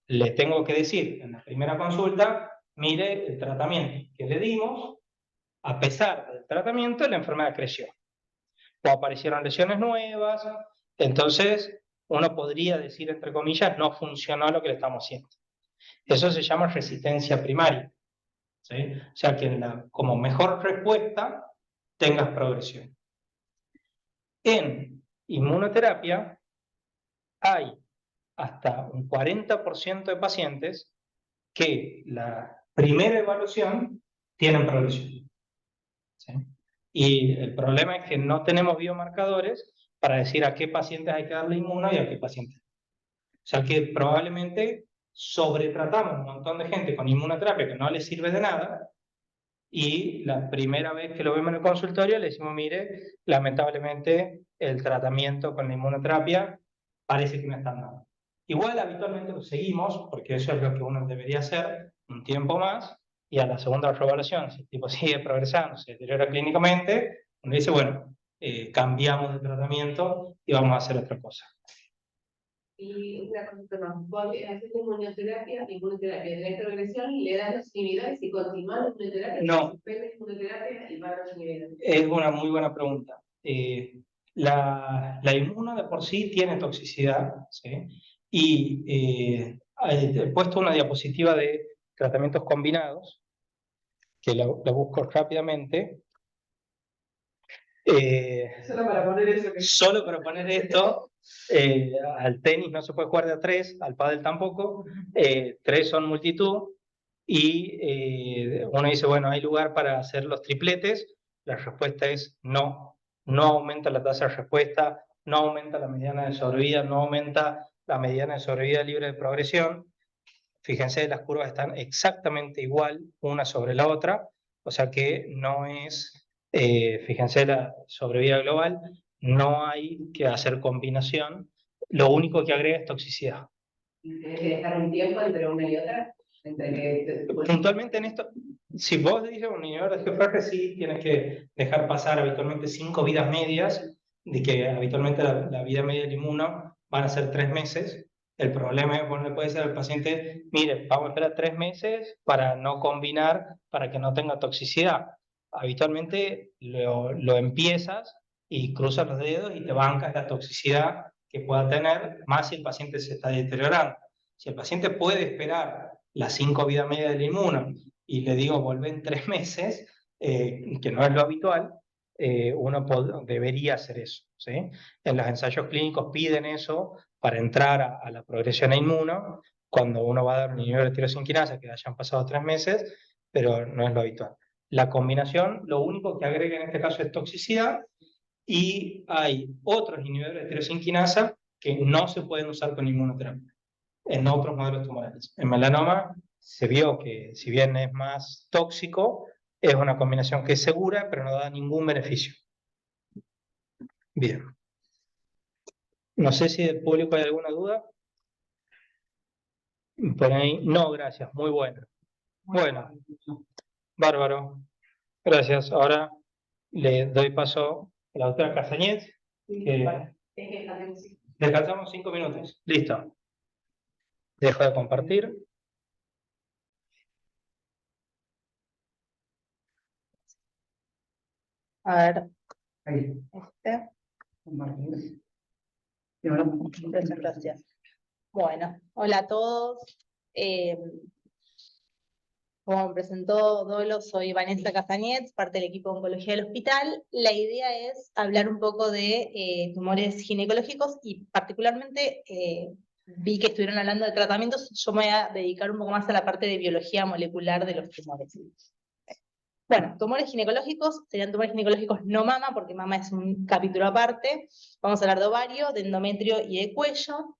le tengo que decir en la primera consulta, mire, el tratamiento que le dimos, a pesar del tratamiento, la enfermedad creció. O aparecieron lesiones nuevas, entonces uno podría decir, entre comillas, no funcionó lo que le estamos haciendo. Eso se llama resistencia primaria. ¿Sí? O sea, que como mejor respuesta tengas progresión. En inmunoterapia hay hasta un 40% de pacientes que la primera evaluación tienen progresión. ¿Sí? Y el problema es que no tenemos biomarcadores para decir a qué pacientes hay que darle inmuno y a qué pacientes. O sea que probablemente sobretratamos un montón de gente con inmunoterapia que no les sirve de nada, y la primera vez que lo vemos en el consultorio le decimos, mire, lamentablemente el tratamiento con la inmunoterapia parece que no está dando. Igual habitualmente lo seguimos, porque eso es lo que uno debería hacer un tiempo más, y a la segunda reevaluación, si el tipo sigue progresando, se deteriora clínicamente, uno dice, bueno, cambiamos de tratamiento y vamos a hacer otra cosa. Y una cosa más, vos haces inmunoterapia, de regresión, le das los inhibidores y continúas la inmunoterapia, No. suspendes inmunoterapia y vas a los inhibidores. Es una muy buena pregunta. La inmuno de por sí tiene toxicidad, ¿sí? Y he puesto una diapositiva de tratamientos combinados, que la busco rápidamente. Solo para poner eso que... Solo para poner esto, al tenis no se puede jugar de a 3, al pádel tampoco, 3 son multitud, y uno dice, bueno, ¿hay lugar para hacer los tripletes? La respuesta es no, no aumenta la tasa de respuesta, no aumenta la mediana de sobrevida, no aumenta la mediana de sobrevida libre de progresión. Fíjense, las curvas están exactamente igual una sobre la otra, o sea que no es, fíjense la sobrevida global, no hay que hacer combinación, lo único que agrega es toxicidad. ¿Tienes que dejar un tiempo entre una y otra? Puntualmente en esto, si vos dices un inhibidor de GFR, sí tienes que dejar pasar habitualmente 5 vidas medias, de que habitualmente la vida media del inmuno van a ser 3 meses. El problema es, bueno, le puede decir al paciente, mire, vamos a esperar 3 meses para no combinar, para que no tenga toxicidad. Habitualmente lo empiezas y cruzas los dedos y te bancas la toxicidad que pueda tener, más si el paciente se está deteriorando. Si el paciente puede esperar las 5 vidas medias del inmuno y le digo volver en 3 meses, que no es lo habitual, uno debería hacer eso, ¿sí? En los ensayos clínicos piden eso para entrar a la progresión a inmuno, cuando uno va a dar un inhibidor de tirosinquinasa que hayan pasado 3 meses, pero no es lo habitual. La combinación, lo único que agrega en este caso es toxicidad, y hay otros inhibidores de tirosinquinasa que no se pueden usar con inmunoterapia en otros modelos tumorales. En melanoma se vio que, si bien es más tóxico, es una combinación que es segura, pero no da ningún beneficio. Bien. No sé si del público hay alguna duda. Por ahí, no, gracias, muy buena. Bueno, bárbaro. Gracias. Ahora le doy paso a la doctora Castañez. Descansamos 5 minutos. Listo. Dejo de compartir. A ver, Ahí, compartir. Y ahora, muchas gracias. Bueno, hola a todos. Como me presentó Dolo, soy Vanessa Castañez, parte del equipo de oncología del hospital. La idea es hablar un poco de tumores ginecológicos y particularmente vi que estuvieron hablando de tratamientos. Yo me voy a dedicar un poco más a la parte de biología molecular de los tumores. Bueno, tumores ginecológicos serían tumores ginecológicos no mama, porque mama es un capítulo aparte. Vamos a hablar de ovario, de endometrio y de cuello.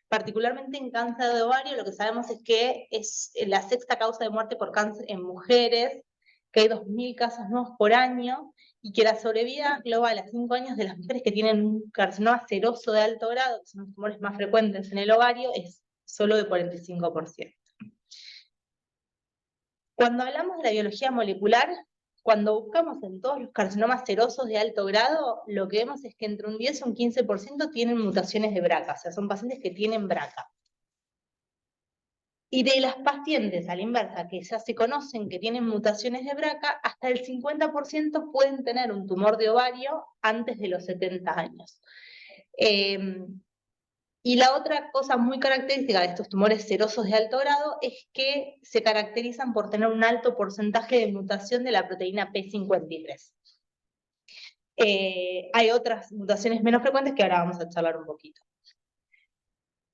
Particularmente en cáncer de ovario, lo que sabemos es que es la 6ª causa de muerte por cáncer en mujeres, que hay 2.000 casos nuevos por año, y que la sobrevida global a 5 años de las mujeres que tienen un carcinoma seroso de alto grado, que son los tumores más frecuentes en el ovario, es solo de 45%. Cuando hablamos de la biología molecular, cuando buscamos en todos los carcinomas serosos de alto grado, lo que vemos es que entre un 10 y un 15% tienen mutaciones de BRCA, o sea, son pacientes que tienen BRCA. Y de las pacientes, a la inversa, que ya se conocen que tienen mutaciones de BRCA, hasta el 50% pueden tener un tumor de ovario antes de los 70 años. Y la otra cosa muy característica de estos tumores serosos de alto grado es que se caracterizan por tener un alto porcentaje de mutación de la proteína P53. Hay otras mutaciones menos frecuentes que ahora vamos a charlar un poquito.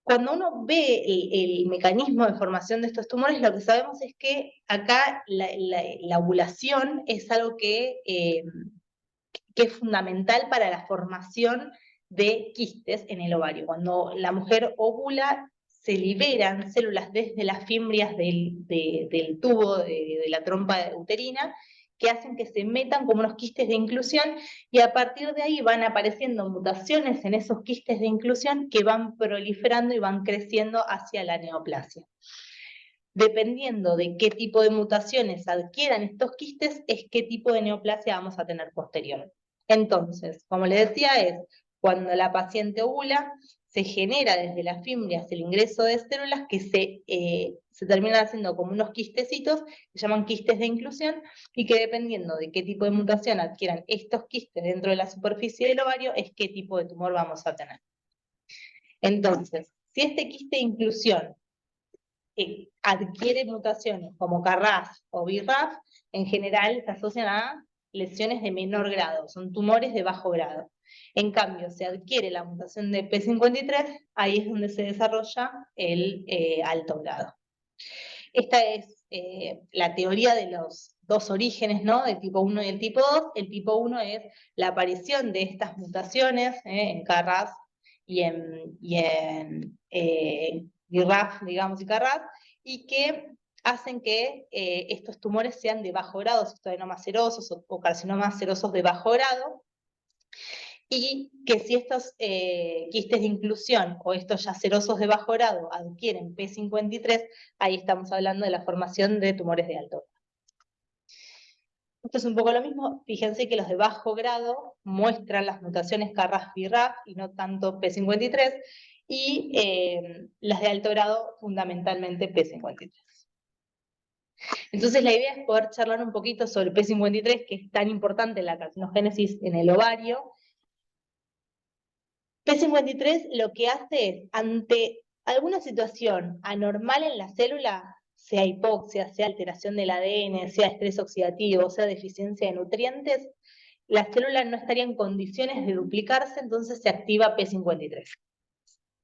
Cuando uno ve el mecanismo de formación de estos tumores, lo que sabemos es que acá la ovulación es algo que es fundamental para la formación de quistes en el ovario. Cuando la mujer ovula, se liberan células desde las fimbrias del tubo de la trompa uterina, que hacen que se metan como unos quistes de inclusión, y a partir de ahí van apareciendo mutaciones en esos quistes de inclusión que van proliferando y van creciendo hacia la neoplasia. Dependiendo de qué tipo de mutaciones adquieran estos quistes, es qué tipo de neoplasia vamos a tener posterior. Entonces, como les decía, es cuando la paciente ovula, se genera desde las fimbrias el ingreso de células que se terminan haciendo como unos quistecitos, que se llaman quistes de inclusión, y que dependiendo de qué tipo de mutación adquieran estos quistes dentro de la superficie del ovario, es qué tipo de tumor vamos a tener. Entonces, si este quiste de inclusión adquiere mutaciones como KRAS o BRAF, en general se asocian a lesiones de menor grado, son tumores de bajo grado. En cambio, se adquiere la mutación de P53, ahí es donde se desarrolla el alto grado. Esta es la teoría de los dos orígenes, ¿no? Del tipo 1 y el tipo 2. El tipo 1 es la aparición de estas mutaciones en KRAS y en BRAF, digamos, y KRAS, y que hacen que estos tumores sean de bajo grado, cistadenomas serosos o carcinomas serosos de bajo grado, y que si estos quistes de inclusión o estos yacerosos de bajo grado adquieren P53, ahí estamos hablando de la formación de tumores de alto grado. Esto es un poco lo mismo, fíjense que los de bajo grado muestran las mutaciones KRAS-BRAF y no tanto P53, y las de alto grado fundamentalmente P53. Entonces la idea es poder charlar un poquito sobre P53, que es tan importante en la carcinogénesis en el ovario. P53 lo que hace es, ante alguna situación anormal en la célula, sea hipoxia, sea alteración del ADN, sea estrés oxidativo, sea deficiencia de nutrientes, la célula no estaría en condiciones de duplicarse, entonces se activa P53.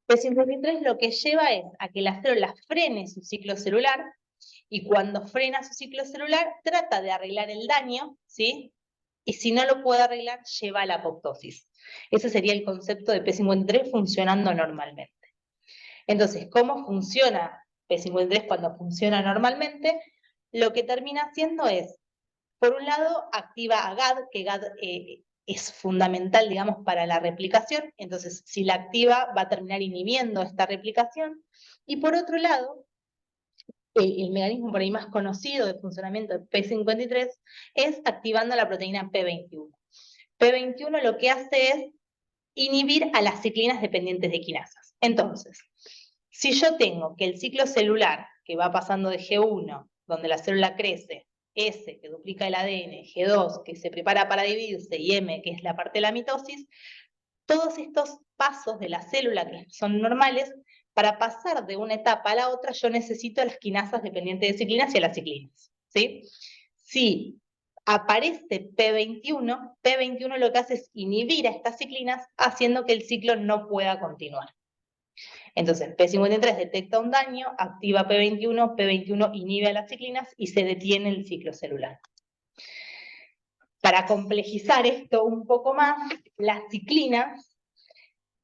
P53 lo que lleva es a que la célula frene su ciclo celular, y cuando frena su ciclo celular, trata de arreglar el daño, ¿sí? Y si no lo puede arreglar, lleva a la apoptosis. Ese sería el concepto de P53 funcionando normalmente. Entonces, ¿cómo funciona P53 cuando funciona normalmente? Lo que termina haciendo es, por un lado, activa a GAD, que GAD es fundamental, digamos, para la replicación. Entonces, si la activa, va a terminar inhibiendo esta replicación. Y por otro lado, el mecanismo por ahí más conocido de funcionamiento de P53 es activando la proteína P21. P21 lo que hace es inhibir a las ciclinas dependientes de quinasas. Entonces, si yo tengo que el ciclo celular, que va pasando de G1, donde la célula crece, S, que duplica el ADN, G2, que se prepara para dividirse, y M, que es la parte de la mitosis, todos estos pasos de la célula que son normales, para pasar de una etapa a la otra, yo necesito las quinasas dependientes de ciclinas y a las ciclinas, ¿sí? Si aparece P21, P21 lo que hace es inhibir a estas ciclinas, haciendo que el ciclo no pueda continuar. Entonces, P53 detecta un daño, activa P21, P21 inhibe a las ciclinas y se detiene el ciclo celular. Para complejizar esto un poco más, las ciclinas,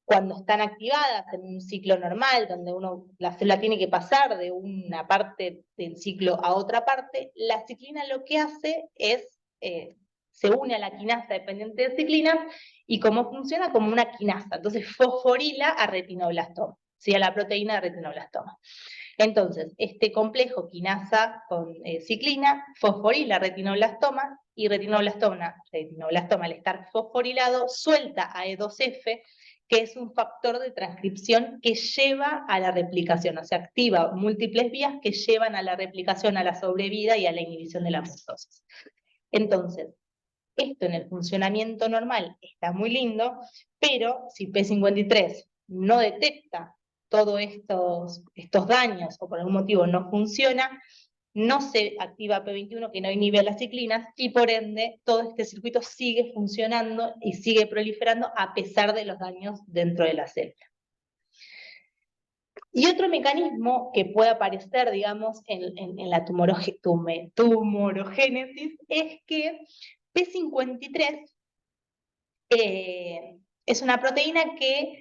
cuando están activadas en un ciclo normal, donde la célula tiene que pasar de una parte del ciclo a otra parte, la ciclina lo que hace es, se une a la quinasa dependiente de ciclinas, y cómo funciona como una quinasa, entonces fosforila a retinoblastoma, ¿sí? A la proteína de retinoblastoma. Entonces, este complejo quinasa con ciclina fosforila retinoblastoma, y retinoblastoma al estar fosforilado suelta a E2F, que es un factor de transcripción que lleva a la replicación, o sea, activa múltiples vías que llevan a la replicación, a la sobrevida y a la inhibición de la apoptosis. Entonces, esto en el funcionamiento normal está muy lindo, pero si P53 no detecta todos estos daños o por algún motivo no funciona, no se activa P21, que no inhibe a las ciclinas, y por ende todo este circuito sigue funcionando y sigue proliferando a pesar de los daños dentro de la célula. Y otro mecanismo que puede aparecer, digamos, en la tumorogénesis es que P53 es una proteína que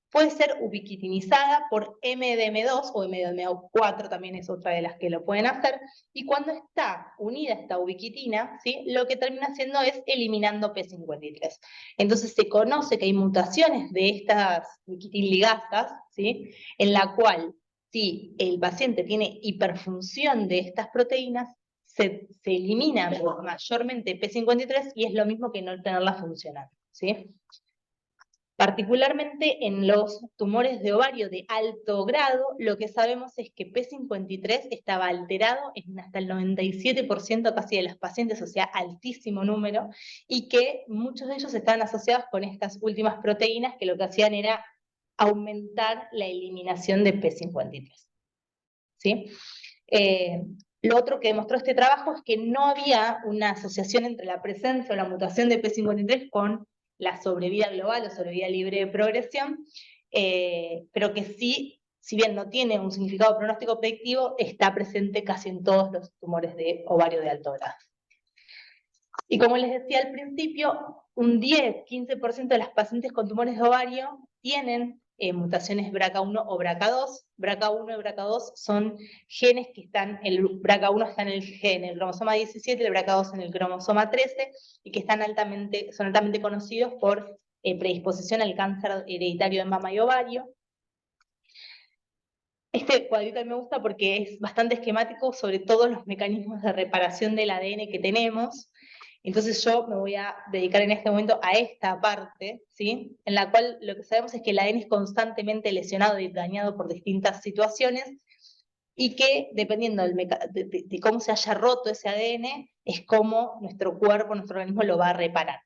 puede ser ubiquitinizada por MDM2 o MDM4, también es otra de las que lo pueden hacer, y cuando está unida esta ubiquitina, ¿sí? Lo que termina haciendo es eliminando P53. Entonces se conoce que hay mutaciones de estas ubiquitin-ligasas, ¿sí? En la cual, si el paciente tiene hiperfunción de estas proteínas, se elimina mayormente P53 y es lo mismo que no tenerla funcionando, ¿sí? Particularmente en los tumores de ovario de alto grado, lo que sabemos es que P53 estaba alterado en hasta el 97% casi de los pacientes, o sea, altísimo número, y que muchos de ellos estaban asociados con estas últimas proteínas que lo que hacían era aumentar la eliminación de P53. ¿Sí? Lo otro que demostró este trabajo es que no había una asociación entre la presencia o la mutación de P53 con la sobrevida global o sobrevida libre de progresión, pero que sí, si bien no tiene un significado pronóstico predictivo, está presente casi en todos los tumores de ovario de alto grado. Y como les decía al principio, un 10-15% de las pacientes con tumores de ovario tienen mutaciones BRCA1 o BRCA2. BRCA1 y BRCA2 son genes que están, el BRCA1 está en el cromosoma 17, el BRCA2 en el cromosoma 13, y que son altamente conocidos por predisposición al cáncer hereditario de mama y ovario. Este cuadrito a mí me gusta porque es bastante esquemático sobre todos los mecanismos de reparación del ADN que tenemos. Entonces yo me voy a dedicar en este momento a esta parte, ¿sí? En la cual lo que sabemos es que el ADN es constantemente lesionado y dañado por distintas situaciones, y que dependiendo de cómo se haya roto ese ADN, es cómo nuestro cuerpo, nuestro organismo lo va a reparar.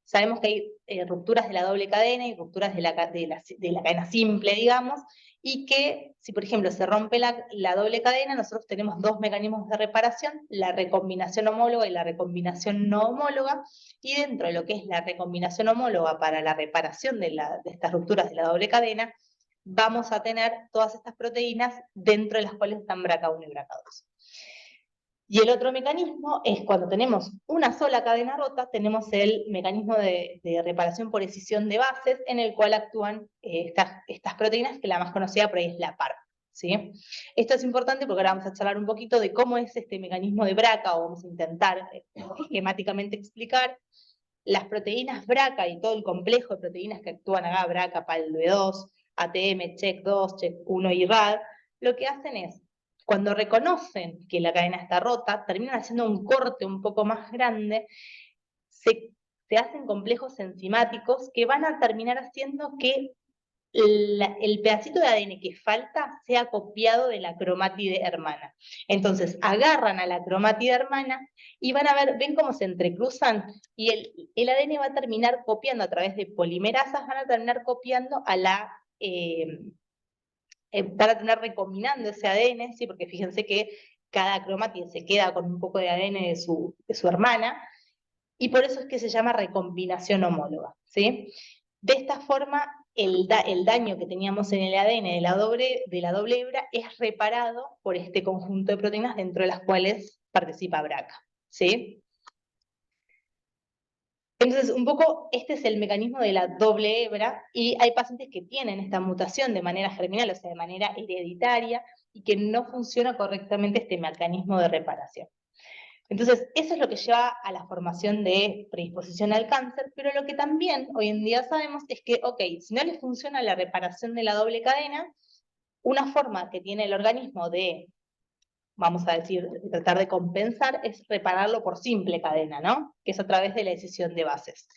Sabemos que hay rupturas de la doble cadena y rupturas de la cadena simple, digamos, y que si por ejemplo se rompe la doble cadena, nosotros tenemos dos mecanismos de reparación, la recombinación homóloga y la recombinación no homóloga, y dentro de lo que es la recombinación homóloga para la reparación de estas rupturas de la doble cadena, vamos a tener todas estas proteínas dentro de las cuales están BRCA1 y BRCA2. Y el otro mecanismo es cuando tenemos una sola cadena rota, tenemos el mecanismo de reparación por escisión de bases, en el cual actúan estas proteínas, que la más conocida por ahí es la PARP, ¿sí? Esto es importante porque ahora vamos a charlar un poquito de cómo es este mecanismo de BRCA, o vamos a intentar esquemáticamente explicar. Las proteínas BRCA y todo el complejo de proteínas que actúan acá, BRCA, PAL-B2, ATM, CHEK2, CHEK1 y RAD, lo que hacen es, cuando reconocen que la cadena está rota, terminan haciendo un corte un poco más grande, se hacen complejos enzimáticos que van a terminar haciendo que el pedacito de ADN que falta sea copiado de la cromátide hermana. Entonces agarran a la cromátide hermana y van a ver, ven cómo se entrecruzan, y el ADN va a terminar copiando a través de polimerasas, van a terminar copiando a la... van a terminar recombinando ese ADN, ¿sí? Porque fíjense que cada cromátide se queda con un poco de ADN de su hermana, y por eso es que se llama recombinación homóloga, ¿sí? De esta forma, el daño que teníamos en el ADN de la doble hebra es reparado por este conjunto de proteínas dentro de las cuales participa BRCA, ¿sí? Entonces, un poco este es el mecanismo de la doble hebra, y hay pacientes que tienen esta mutación de manera germinal, o sea, de manera hereditaria, y que no funciona correctamente este mecanismo de reparación. Entonces, eso es lo que lleva a la formación de predisposición al cáncer, pero lo que también hoy en día sabemos es que, ok, si no le funciona la reparación de la doble cadena, una forma que tiene el organismo de, vamos a decir, de tratar de compensar, es repararlo por simple cadena, ¿no? Que es a través de la escisión de bases.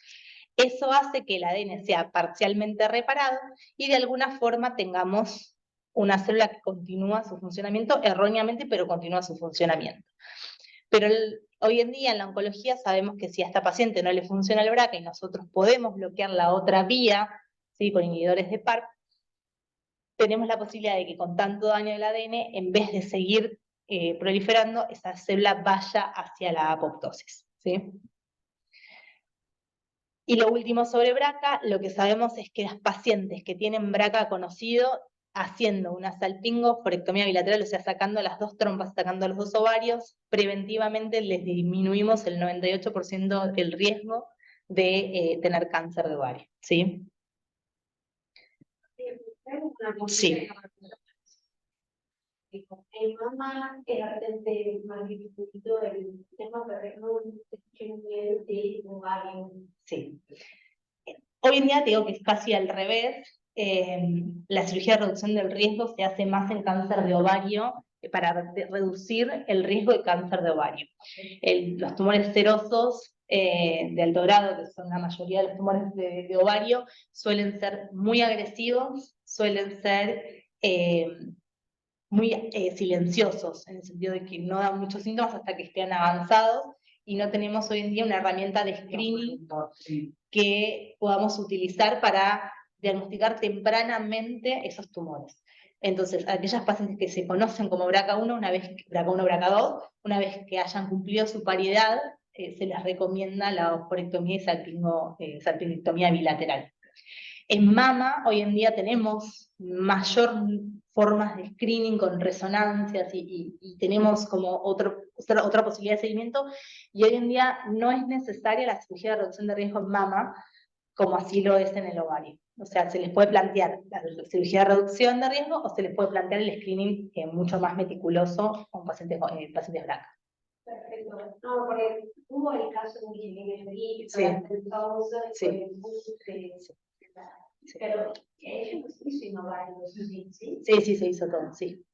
Eso hace que el ADN sea parcialmente reparado y de alguna forma tengamos una célula que continúa su funcionamiento erróneamente, pero continúa su funcionamiento. Pero hoy en día en la oncología sabemos que si a esta paciente no le funciona el BRCA y nosotros podemos bloquear la otra vía, ¿sí? Con inhibidores de PARP, tenemos la posibilidad de que con tanto daño del ADN, en vez de seguir proliferando, esa célula vaya hacia la apoptosis, ¿sí? Y lo último sobre BRCA, lo que sabemos es que las pacientes que tienen BRCA conocido, haciendo una salpingo-forectomía bilateral, o sea, sacando las dos trompas, sacando los dos ovarios, preventivamente les disminuimos el 98% del riesgo de tener cáncer de ovario, ¿sí? Sí. En mamá era desde más poquito el tema de ovario. Sí. Hoy en día te digo que es casi al revés. La cirugía de reducción del riesgo se hace más en cáncer de ovario reducir el riesgo de cáncer de ovario. Los tumores serosos de alto grado, que son la mayoría de los tumores de ovario, suelen ser muy agresivos, suelen ser muy silenciosos, en el sentido de que no dan muchos síntomas hasta que estén avanzados, y no tenemos hoy en día una herramienta de screening que podamos utilizar para diagnosticar tempranamente esos tumores. Entonces, aquellas pacientes que se conocen como BRCA1, BRCA1, BRCA2, una vez que hayan cumplido su paridad, se les recomienda la oophorectomía y salpingectomía bilateral. En mama, hoy en día tenemos mayor formas de screening con resonancias y tenemos como otra posibilidad de seguimiento, y hoy en día no es necesaria la cirugía de reducción de riesgo en mama, como así lo es en el ovario. O sea, se les puede plantear la cirugía de reducción de riesgo o se les puede plantear el screening mucho más meticuloso con pacientes BRCA. Perfecto. No, porque hubo el caso de Angelina Jolie, que Sí. sí. Pero ella no se hizo innovar en los UCI, ¿sí? Sí, se hizo todo, sí.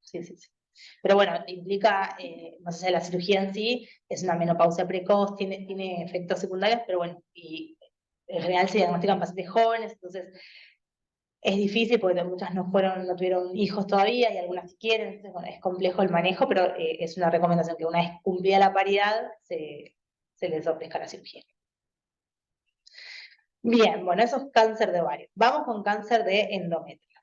Pero bueno, implica, más allá de la cirugía en sí, es una menopausia precoz, tiene efectos secundarios, pero bueno, y en general se diagnostican pacientes jóvenes, entonces es difícil porque muchas no tuvieron hijos todavía y algunas sí quieren, entonces bueno, es complejo el manejo, pero es una recomendación que una vez cumplida la paridad se les ofrezca la cirugía. Bien, bueno, eso es cáncer de ovario. Vamos con cáncer de endometrio.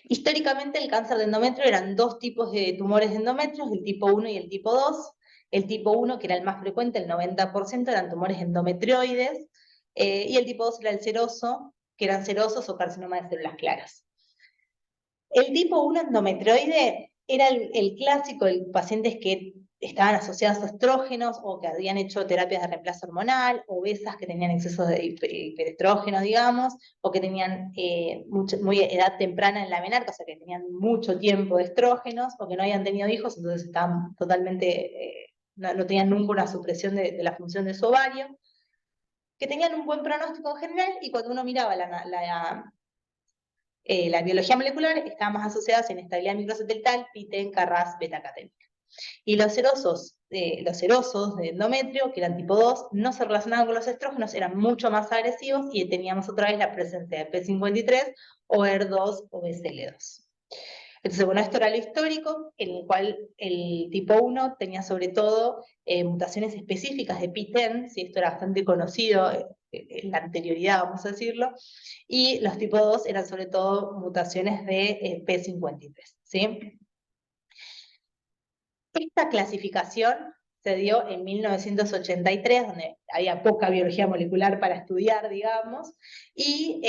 Históricamente el cáncer de endometrio eran dos tipos de tumores de endometrio, el tipo 1 y el tipo 2. El tipo 1, que era el más frecuente, el 90%, eran tumores endometrioides, y el tipo 2 era el seroso, que eran serosos o carcinoma de células claras. El tipo 1 endometrioide era el clásico de pacientes que estaban asociados a estrógenos o que habían hecho terapias de reemplazo hormonal, obesas que tenían exceso de hiperestrógenos, digamos, o que tenían muy edad temprana en la menarca, o sea que tenían mucho tiempo de estrógenos, o que no habían tenido hijos, entonces estaban totalmente, no tenían nunca una supresión de la función de su ovario, que tenían un buen pronóstico en general, y cuando uno miraba la biología molecular, estaba más asociada a inestabilidad microsatelital, PTEN, KRAS, beta-catenín. Y los serosos de endometrio, que eran tipo 2, no se relacionaban con los estrógenos, eran mucho más agresivos, y teníamos otra vez la presencia de P53, o HER2 o BCL2. Entonces, bueno, esto era lo histórico, en el cual el tipo 1 tenía sobre todo mutaciones específicas de PTEN, ¿sí? Esto era bastante conocido en la anterioridad, vamos a decirlo, y los tipo 2 eran sobre todo mutaciones de P53, ¿sí? Esta clasificación se dio en 1983, donde había poca biología molecular para estudiar, digamos, y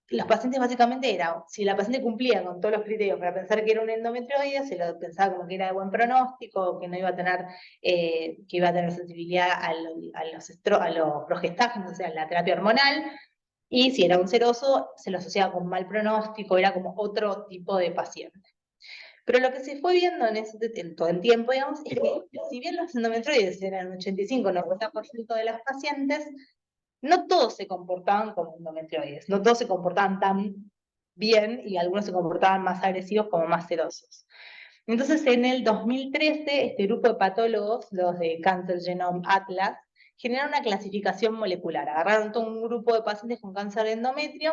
los pacientes básicamente era, si la paciente cumplía con todos los criterios para pensar que era un endometrioide, se lo pensaba como que era de buen pronóstico, que no iba a tener, que iba a tener sensibilidad a los progestágenos, o sea, la terapia hormonal, y si era un seroso, se lo asociaba con mal pronóstico, era como otro tipo de paciente. Pero lo que se fue viendo en todo el tiempo, digamos, es que si bien los endometrioides eran un 85-90% de las pacientes, no todos se comportaban como endometrioides, no todos se comportaban tan bien, y algunos se comportaban más agresivos como más serosos. Entonces, en el 2013, este grupo de patólogos, los de Cancer Genome Atlas, generaron una clasificación molecular. Agarraron todo un grupo de pacientes con cáncer de endometrio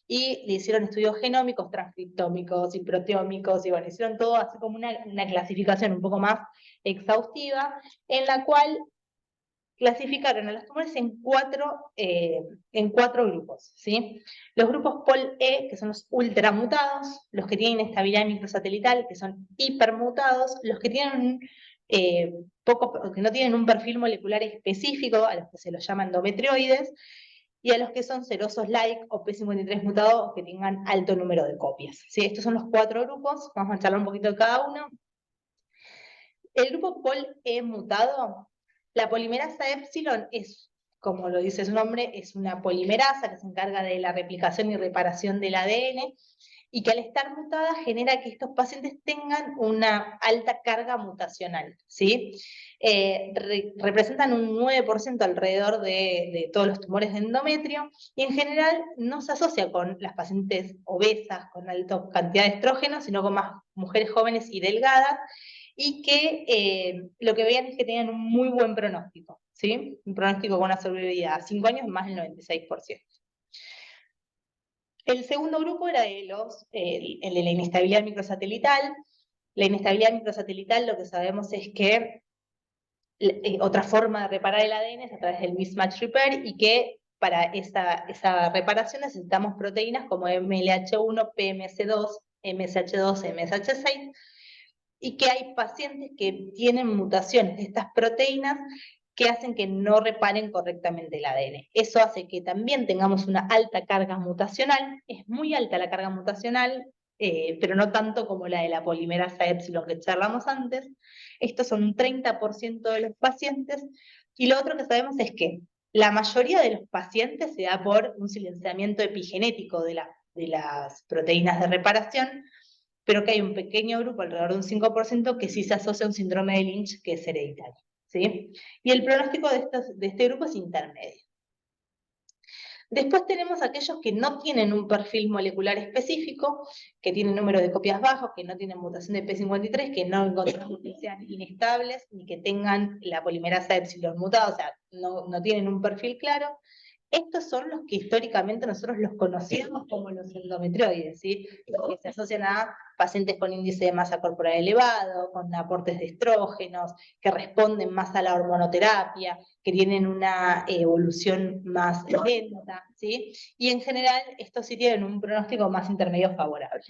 y le hicieron estudios genómicos, transcriptómicos y proteómicos, y bueno, hicieron todo así como una clasificación un poco más exhaustiva, en la cual clasificaron a los tumores en cuatro grupos, ¿sí? Los grupos POL-E, que son los ultramutados, los que tienen estabilidad microsatelital, que son hipermutados, los que tienen que no tienen un perfil molecular específico, a los que se los llama endometrioides, y a los que son serosos like o P53 mutados, que tengan alto número de copias, ¿sí? Estos son los cuatro grupos, vamos a charlar un poquito de cada uno. El grupo POL-E mutado, la polimerasa epsilon es, como lo dice su nombre, es una polimerasa que se encarga de la replicación y reparación del ADN, y que al estar mutada genera que estos pacientes tengan una alta carga mutacional, ¿sí? Representan un 9% alrededor de todos los tumores de endometrio, y en general no se asocia con las pacientes obesas, con alta cantidad de estrógenos, sino con más mujeres jóvenes y delgadas, y que lo que veían es que tenían un muy buen pronóstico, ¿sí? Un pronóstico con una sobrevida a 5 años más del 96%. El segundo grupo era el de la inestabilidad microsatelital. La inestabilidad microsatelital, lo que sabemos es que otra forma de reparar el ADN es a través del mismatch repair, y que para esa reparación necesitamos proteínas como MLH1, PMS2, MSH2, MSH6, y que hay pacientes que tienen mutaciones de estas proteínas que hacen que no reparen correctamente el ADN. Eso hace que también tengamos una alta carga mutacional. Es muy alta la carga mutacional, pero no tanto como la de la polimerasa epsilon que charlamos antes. Estos son un 30% de los pacientes. Y lo otro que sabemos es que la mayoría de los pacientes se da por un silenciamiento epigenético de las proteínas de reparación, pero que hay un pequeño grupo, alrededor de un 5%, que sí se asocia a un síndrome de Lynch que es hereditario, ¿sí? Y el pronóstico de este grupo es intermedio. Después tenemos aquellos que no tienen un perfil molecular específico, que tienen número de copias bajos, que no tienen mutación de P53, que no encontramos que sean inestables, ni que tengan la polimerasa epsilon mutada, o sea, no tienen un perfil claro. Estos son los que históricamente nosotros los conocíamos como los endometrioides, ¿sí? Los que se asocian a pacientes con índice de masa corporal elevado, con aportes de estrógenos, que responden más a la hormonoterapia, que tienen una evolución más lenta, ¿sí? Y en general estos sí tienen un pronóstico más intermedio favorable.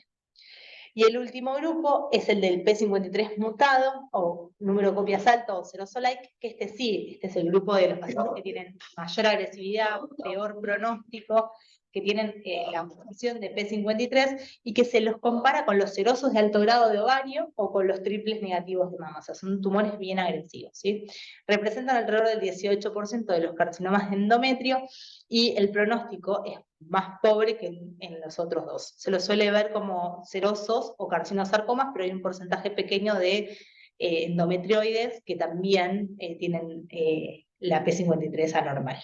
Y el último grupo es el del P53 mutado, o número de copias alto, o seroso-like, que este es el grupo de los pacientes que tienen mayor agresividad, peor pronóstico, que tienen la mutación de P53, y que se los compara con los serosos de alto grado de ovario o con los triples negativos de mama. O sea, son tumores bien agresivos, ¿sí? Representan alrededor del 18% de los carcinomas de endometrio, y el pronóstico es más pobre que en los otros dos. Se los suele ver como serosos o carcinosarcomas, pero hay un porcentaje pequeño de endometrioides que también tienen la P53 anormal.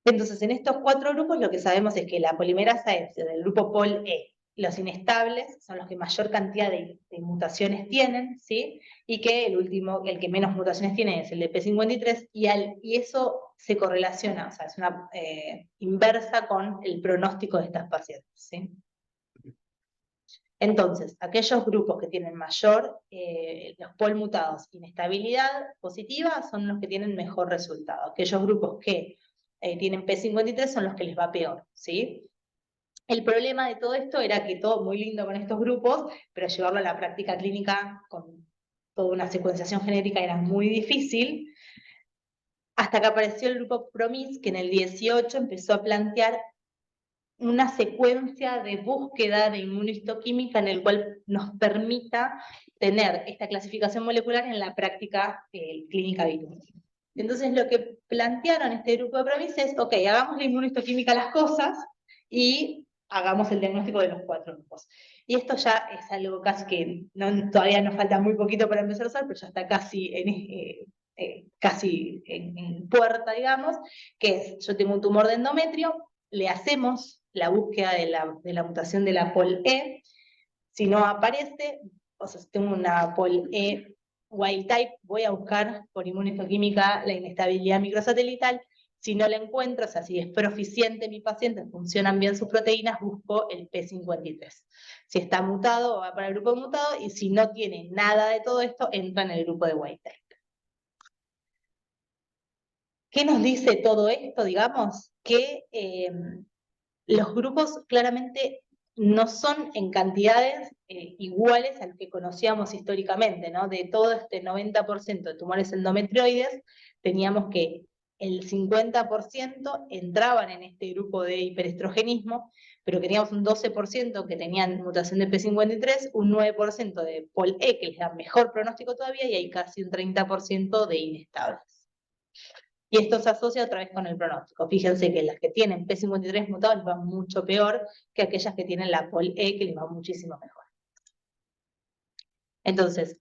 Entonces, en estos 4 grupos lo que sabemos es que la polimerasa es del grupo POL-E. Los inestables son los que mayor cantidad de mutaciones tienen, ¿sí? Y que el que menos mutaciones tiene es el de P53, y eso se correlaciona, o sea, es una inversa con el pronóstico de estas pacientes, ¿sí? Entonces, aquellos grupos que tienen mayor, los POL mutados, inestabilidad positiva, son los que tienen mejor resultado. Aquellos grupos que tienen P53 son los que les va peor, ¿sí? El problema de todo esto era que todo muy lindo con estos grupos, pero llevarlo a la práctica clínica con toda una secuenciación genética era muy difícil, hasta que apareció el grupo PROMIS, que en el 18 empezó a plantear una secuencia de búsqueda de inmunohistoquímica en el cual nos permita tener esta clasificación molecular en la práctica clínica habitual. Entonces lo que plantearon este grupo de PROMIS es, ok, hagamos la inmunohistoquímica a las cosas y hagamos el diagnóstico de los 4 grupos. Y esto ya es algo casi que todavía nos falta muy poquito para empezar a usar, pero ya está casi en puerta, digamos, que es, yo tengo un tumor de endometrio, le hacemos la búsqueda de la mutación de la POL-E, si no aparece, o sea, si tengo una POL-E wild type, voy a buscar por inmunohistoquímica la inestabilidad microsatelital. Si no la encuentro, o sea, si es proficiente mi paciente, funcionan bien sus proteínas, busco el P53. Si está mutado, va para el grupo mutado, y si no tiene nada de todo esto, entra en el grupo de wild type. ¿Qué nos dice todo esto, digamos? Que los grupos claramente no son en cantidades iguales a lo que conocíamos históricamente, ¿no? De todo este 90% de tumores endometrioides, teníamos que el 50% entraban en este grupo de hiperestrogenismo, pero teníamos un 12% que tenían mutación de P53, un 9% de POL-E, que les da mejor pronóstico todavía, y hay casi un 30% de inestables. Y esto se asocia otra vez con el pronóstico. Fíjense que las que tienen P53 mutado les va mucho peor que aquellas que tienen la POL-E, que les va muchísimo mejor. Entonces,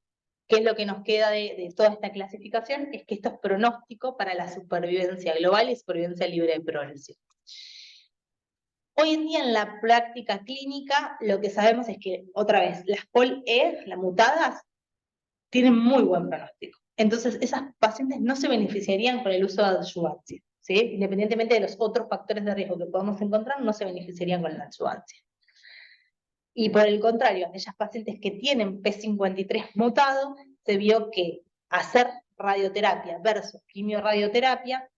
¿qué es lo que nos queda de toda esta clasificación? Es que esto es pronóstico para la supervivencia global y supervivencia libre de progresión. Hoy en día en la práctica clínica lo que sabemos es que, otra vez, las POL-E, las mutadas, tienen muy buen pronóstico. Entonces, esas pacientes no se beneficiarían con el uso de adyuvancia, ¿sí? Independientemente de los otros factores de riesgo que podemos encontrar, no se beneficiarían con la adyuvancia. Y por el contrario, aquellas pacientes que tienen P53 mutado, se vio que hacer radioterapia versus quimioradioterapia,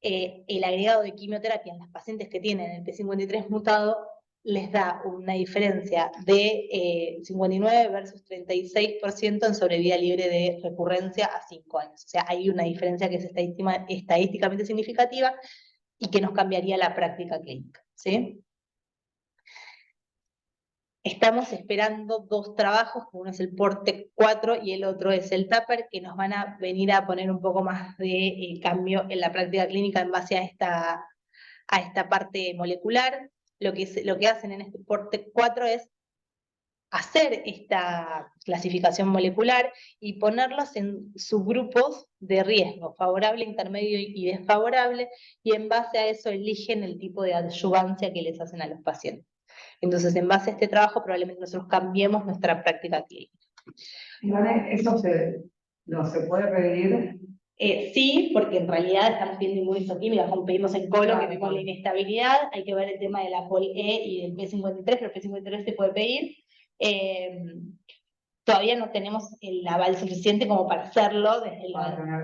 el agregado de quimioterapia en las pacientes que tienen el P53 mutado les da una diferencia de 59 versus 36% en sobrevida libre de recurrencia a 5 años. O sea, hay una diferencia que es estadísticamente significativa y que nos cambiaría la práctica clínica, ¿sí? Estamos esperando 2 trabajos, uno es el PORTEC 4 y el otro es el TAPER, que nos van a venir a poner un poco más de cambio en la práctica clínica en base a esta parte molecular. Lo que hacen en este PORTEC 4 es hacer esta clasificación molecular y ponerlos en subgrupos de riesgo, favorable, intermedio y desfavorable, y en base a eso eligen el tipo de adyuvancia que les hacen a los pacientes. Entonces, en base a este trabajo, probablemente nosotros cambiemos nuestra práctica clínica. Ivane, ¿eso no se puede pedir? Sí, porque en realidad estamos viendo inmunohistoquímica, como pedimos en colon, que vemos la inestabilidad, hay que ver el tema de la POL-E y del P53, pero el P53 se puede pedir. Todavía no tenemos el aval suficiente como para hacerlo.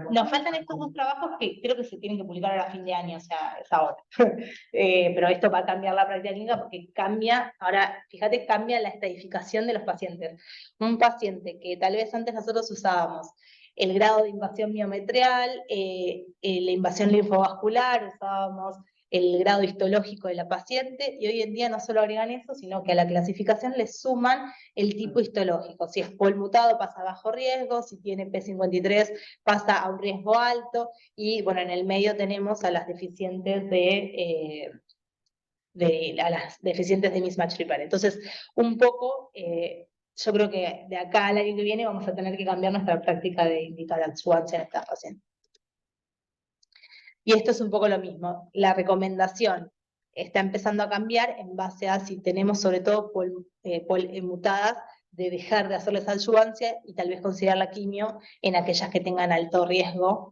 Nos faltan estos 2 trabajos que creo que se tienen que publicar ahora a fin de año, o sea, es ahora. Pero esto va a cambiar la práctica clínica porque cambia, ahora, fíjate, cambia la estadificación de los pacientes. Un paciente que tal vez antes nosotros usábamos el grado de invasión miometrial, la invasión linfovascular, usábamos el grado histológico de la paciente, y hoy en día no solo agregan eso, sino que a la clasificación le suman el tipo histológico. Si es POL mutado pasa a bajo riesgo, si tiene P53 pasa a un riesgo alto, y bueno, en el medio tenemos a las deficientes a las deficientes de mismatch repair. Entonces, un poco, yo creo que de acá al año que viene vamos a tener que cambiar nuestra práctica de indicar adyuvancia en estas pacientes. Y esto es un poco lo mismo. La recomendación está empezando a cambiar en base a si tenemos sobre todo mutadas, de dejar de hacerles adyuvancia y tal vez considerar la quimio en aquellas que tengan alto riesgo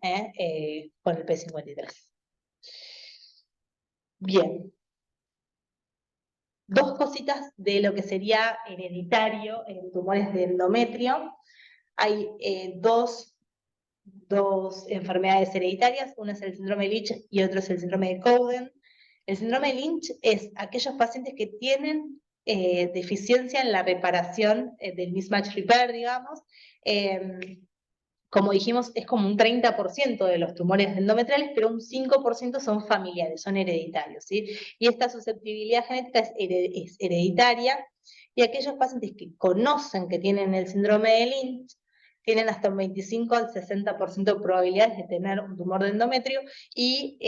con el P53. Bien. 2 cositas de lo que sería hereditario en tumores de endometrio. Hay dos enfermedades hereditarias, una es el síndrome de Lynch y otro es el síndrome de Cowden. El síndrome de Lynch es aquellos pacientes que tienen deficiencia en la reparación del mismatch repair, digamos. Como dijimos, es como un 30% de los tumores endometriales, pero un 5% son familiares, son hereditarios, ¿sí? Y esta susceptibilidad genética es hereditaria, y aquellos pacientes que conocen que tienen el síndrome de Lynch tienen hasta un 25 al 60% de probabilidades de tener un tumor de endometrio, y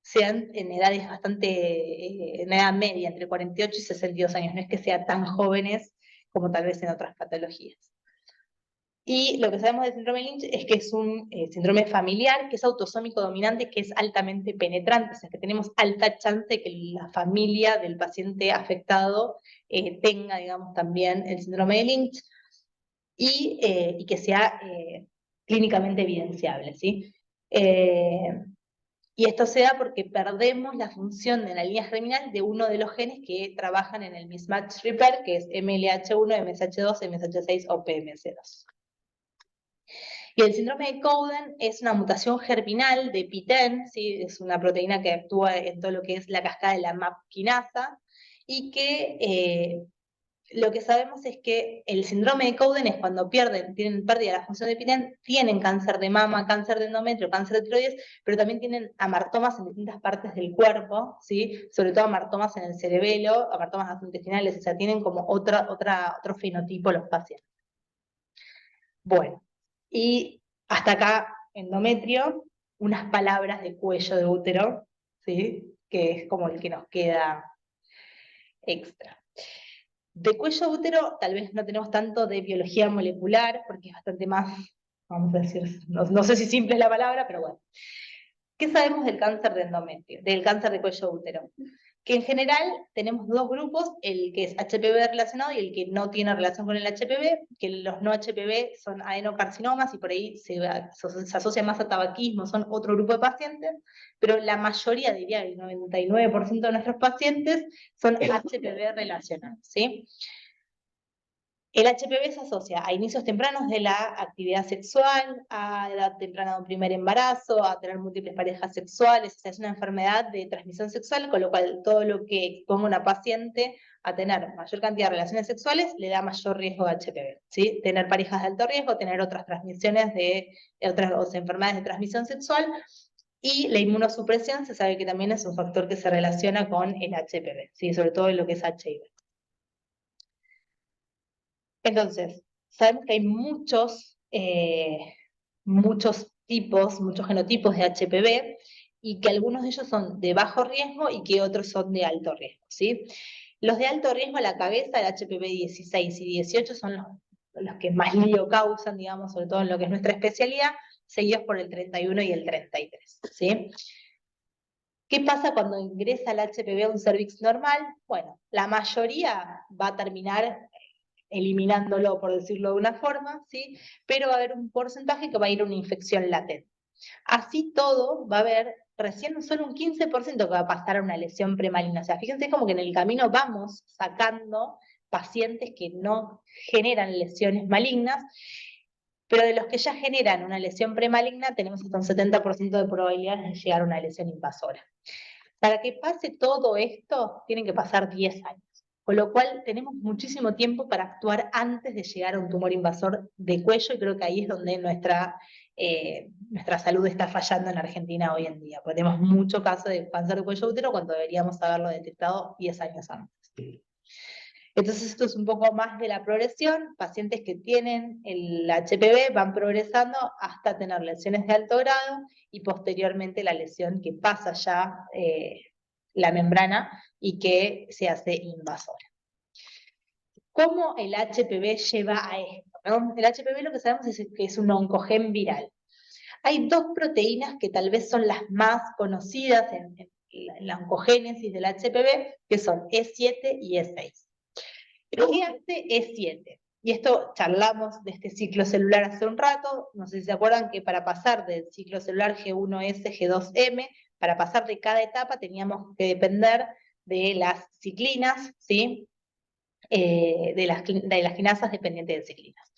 sean en edades en edad media, entre 48 y 62 años, no es que sean tan jóvenes como tal vez en otras patologías. Y lo que sabemos del síndrome de Lynch es que es un síndrome familiar, que es autosómico dominante, que es altamente penetrante, o sea que tenemos alta chance de que la familia del paciente afectado tenga, digamos, también el síndrome de Lynch, y que sea clínicamente evidenciable, ¿sí? Y esto se da porque perdemos la función de la línea germinal de uno de los genes que trabajan en el mismatch repair, que es MLH1, MSH2, MSH6 o PMC2. Y el síndrome de Cowden es una mutación germinal de PTEN, ¿sí? Es una proteína que actúa en todo lo que es la cascada de la MAP quinasa, y que lo que sabemos es que el síndrome de Cowden es cuando tienen pérdida de la función de PTEN, tienen cáncer de mama, cáncer de endometrio, cáncer de tiroides, pero también tienen amartomas en distintas partes del cuerpo, ¿sí? Sobre todo amartomas en el cerebelo, amartomas gastrointestinales, o sea, tienen como otro fenotipo los pacientes. Bueno. Y hasta acá, endometrio. unas palabras de cuello de útero, ¿sí? Que es como el que nos queda extra. De cuello de útero tal vez no tenemos tanto de biología molecular, porque es bastante más, vamos a decir, no sé si simple es la palabra, pero bueno. ¿Qué sabemos del cáncer de endometrio, del cáncer de cuello de útero? Que en general tenemos dos grupos, el que es HPV relacionado y el que no tiene relación con el HPV, que los no HPV son adenocarcinomas y por ahí se asocia más a tabaquismo, son otro grupo de pacientes, pero la mayoría, diría el 99% de nuestros pacientes son HPV relacionados, ¿sí? El HPV se asocia a inicios tempranos de la actividad sexual, a edad temprana de un primer embarazo, a tener múltiples parejas sexuales, o sea, es una enfermedad de transmisión sexual, con lo cual todo lo que exponga a una paciente a tener mayor cantidad de relaciones sexuales le da mayor riesgo de HPV, ¿sí? Tener parejas de alto riesgo, tener otras transmisiones de otras enfermedades de transmisión sexual, y la inmunosupresión se sabe que también es un factor que se relaciona con el HPV, ¿sí? Sobre todo en lo que es HIV. Entonces, sabemos que hay muchos genotipos de HPV, y que algunos de ellos son de bajo riesgo y que otros son de alto riesgo, ¿sí? Los de alto riesgo a la cabeza, el HPV 16 y 18, son los que más lío causan, digamos, sobre todo en lo que es nuestra especialidad, seguidos por el 31 y el 33, ¿sí? ¿Qué pasa cuando ingresa el HPV a un cervix normal? Bueno, la mayoría va a terminar eliminándolo, por decirlo de una forma, ¿sí? Pero va a haber un porcentaje que va a ir a una infección latente. Así todo, va a haber recién solo un 15% que va a pasar a una lesión premaligna. O sea, fíjense como que en el camino vamos sacando pacientes que no generan lesiones malignas, pero de los que ya generan una lesión premaligna tenemos hasta un 70% de probabilidades de llegar a una lesión invasora. Para que pase todo esto, tienen que pasar 10 años. Con lo cual tenemos muchísimo tiempo para actuar antes de llegar a un tumor invasor de cuello, y creo que ahí es donde nuestra salud está fallando en Argentina hoy en día, porque tenemos mucho caso de cáncer de cuello de útero cuando deberíamos haberlo detectado 10 años antes. Entonces esto es un poco más de la progresión. Pacientes que tienen el HPV van progresando hasta tener lesiones de alto grado y posteriormente la lesión que pasa ya la membrana y que se hace invasora. ¿Cómo el HPV lleva a esto, ¿no? El HPV lo que sabemos es que es un oncogen viral. Hay dos proteínas que tal vez son las más conocidas en la oncogénesis del HPV, que son E7 y E6. ¿Qué hace E7? Y esto charlamos de este ciclo celular hace un rato, no sé si se acuerdan que para pasar del ciclo celular G1S, G2M, para pasar de cada etapa teníamos que depender de las ciclinas, ¿sí? De las quinasas dependientes de ciclinas.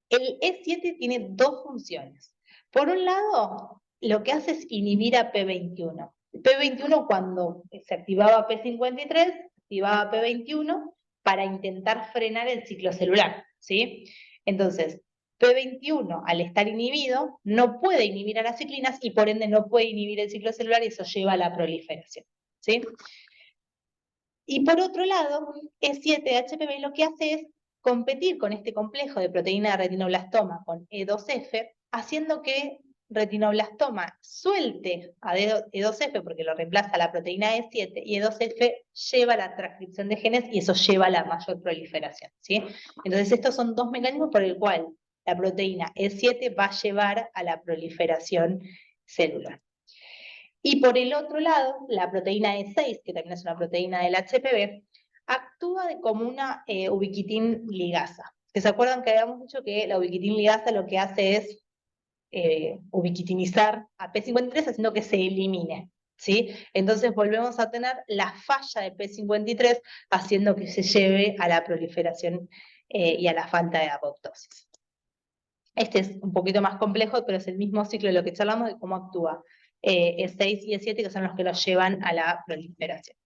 El E7 tiene dos funciones. Por un lado, lo que hace es inhibir a P21. P21, cuando se activaba P53, activaba P21 para intentar frenar el ciclo celular, ¿sí? Entonces, P21, al estar inhibido, no puede inhibir a las ciclinas y por ende no puede inhibir el ciclo celular, y eso lleva a la proliferación, ¿sí? Y por otro lado, E7-HPV lo que hace es competir con este complejo de proteína de retinoblastoma con E2F, haciendo que retinoblastoma suelte a E2F porque lo reemplaza la proteína E7, y E2F lleva la transcripción de genes y eso lleva a la mayor proliferación, ¿sí? Entonces estos son dos mecanismos por el cual la proteína E7 va a llevar a la proliferación celular. Y por el otro lado, la proteína E6, que también es una proteína del HPV, actúa como una ubiquitin ligasa. ¿Se acuerdan que habíamos dicho que la ubiquitin ligasa lo que hace es ubiquitinizar a P53 haciendo que se elimine, ¿sí? Entonces volvemos a tener la falla de P53 haciendo que se lleve a la proliferación y a la falta de apoptosis. Este es un poquito más complejo, pero es el mismo ciclo de lo que charlamos de cómo actúa E6 y E7, que son los que los llevan a la proliferación.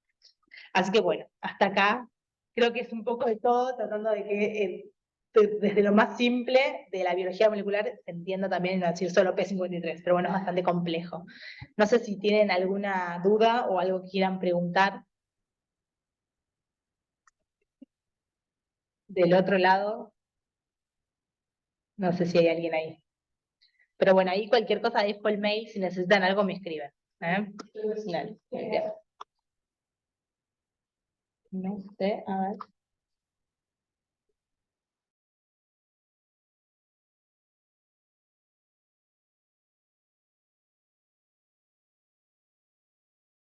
Así que bueno, hasta acá creo que es un poco de todo, tratando de que desde lo más simple de la biología molecular se entienda también, no decir solo P53, pero bueno, es bastante complejo. No sé si tienen alguna duda o algo que quieran preguntar. Del otro lado, no sé si hay alguien ahí. Pero bueno, ahí cualquier cosa dejo el mail, si necesitan algo me escriben. Dale, bien. A ver.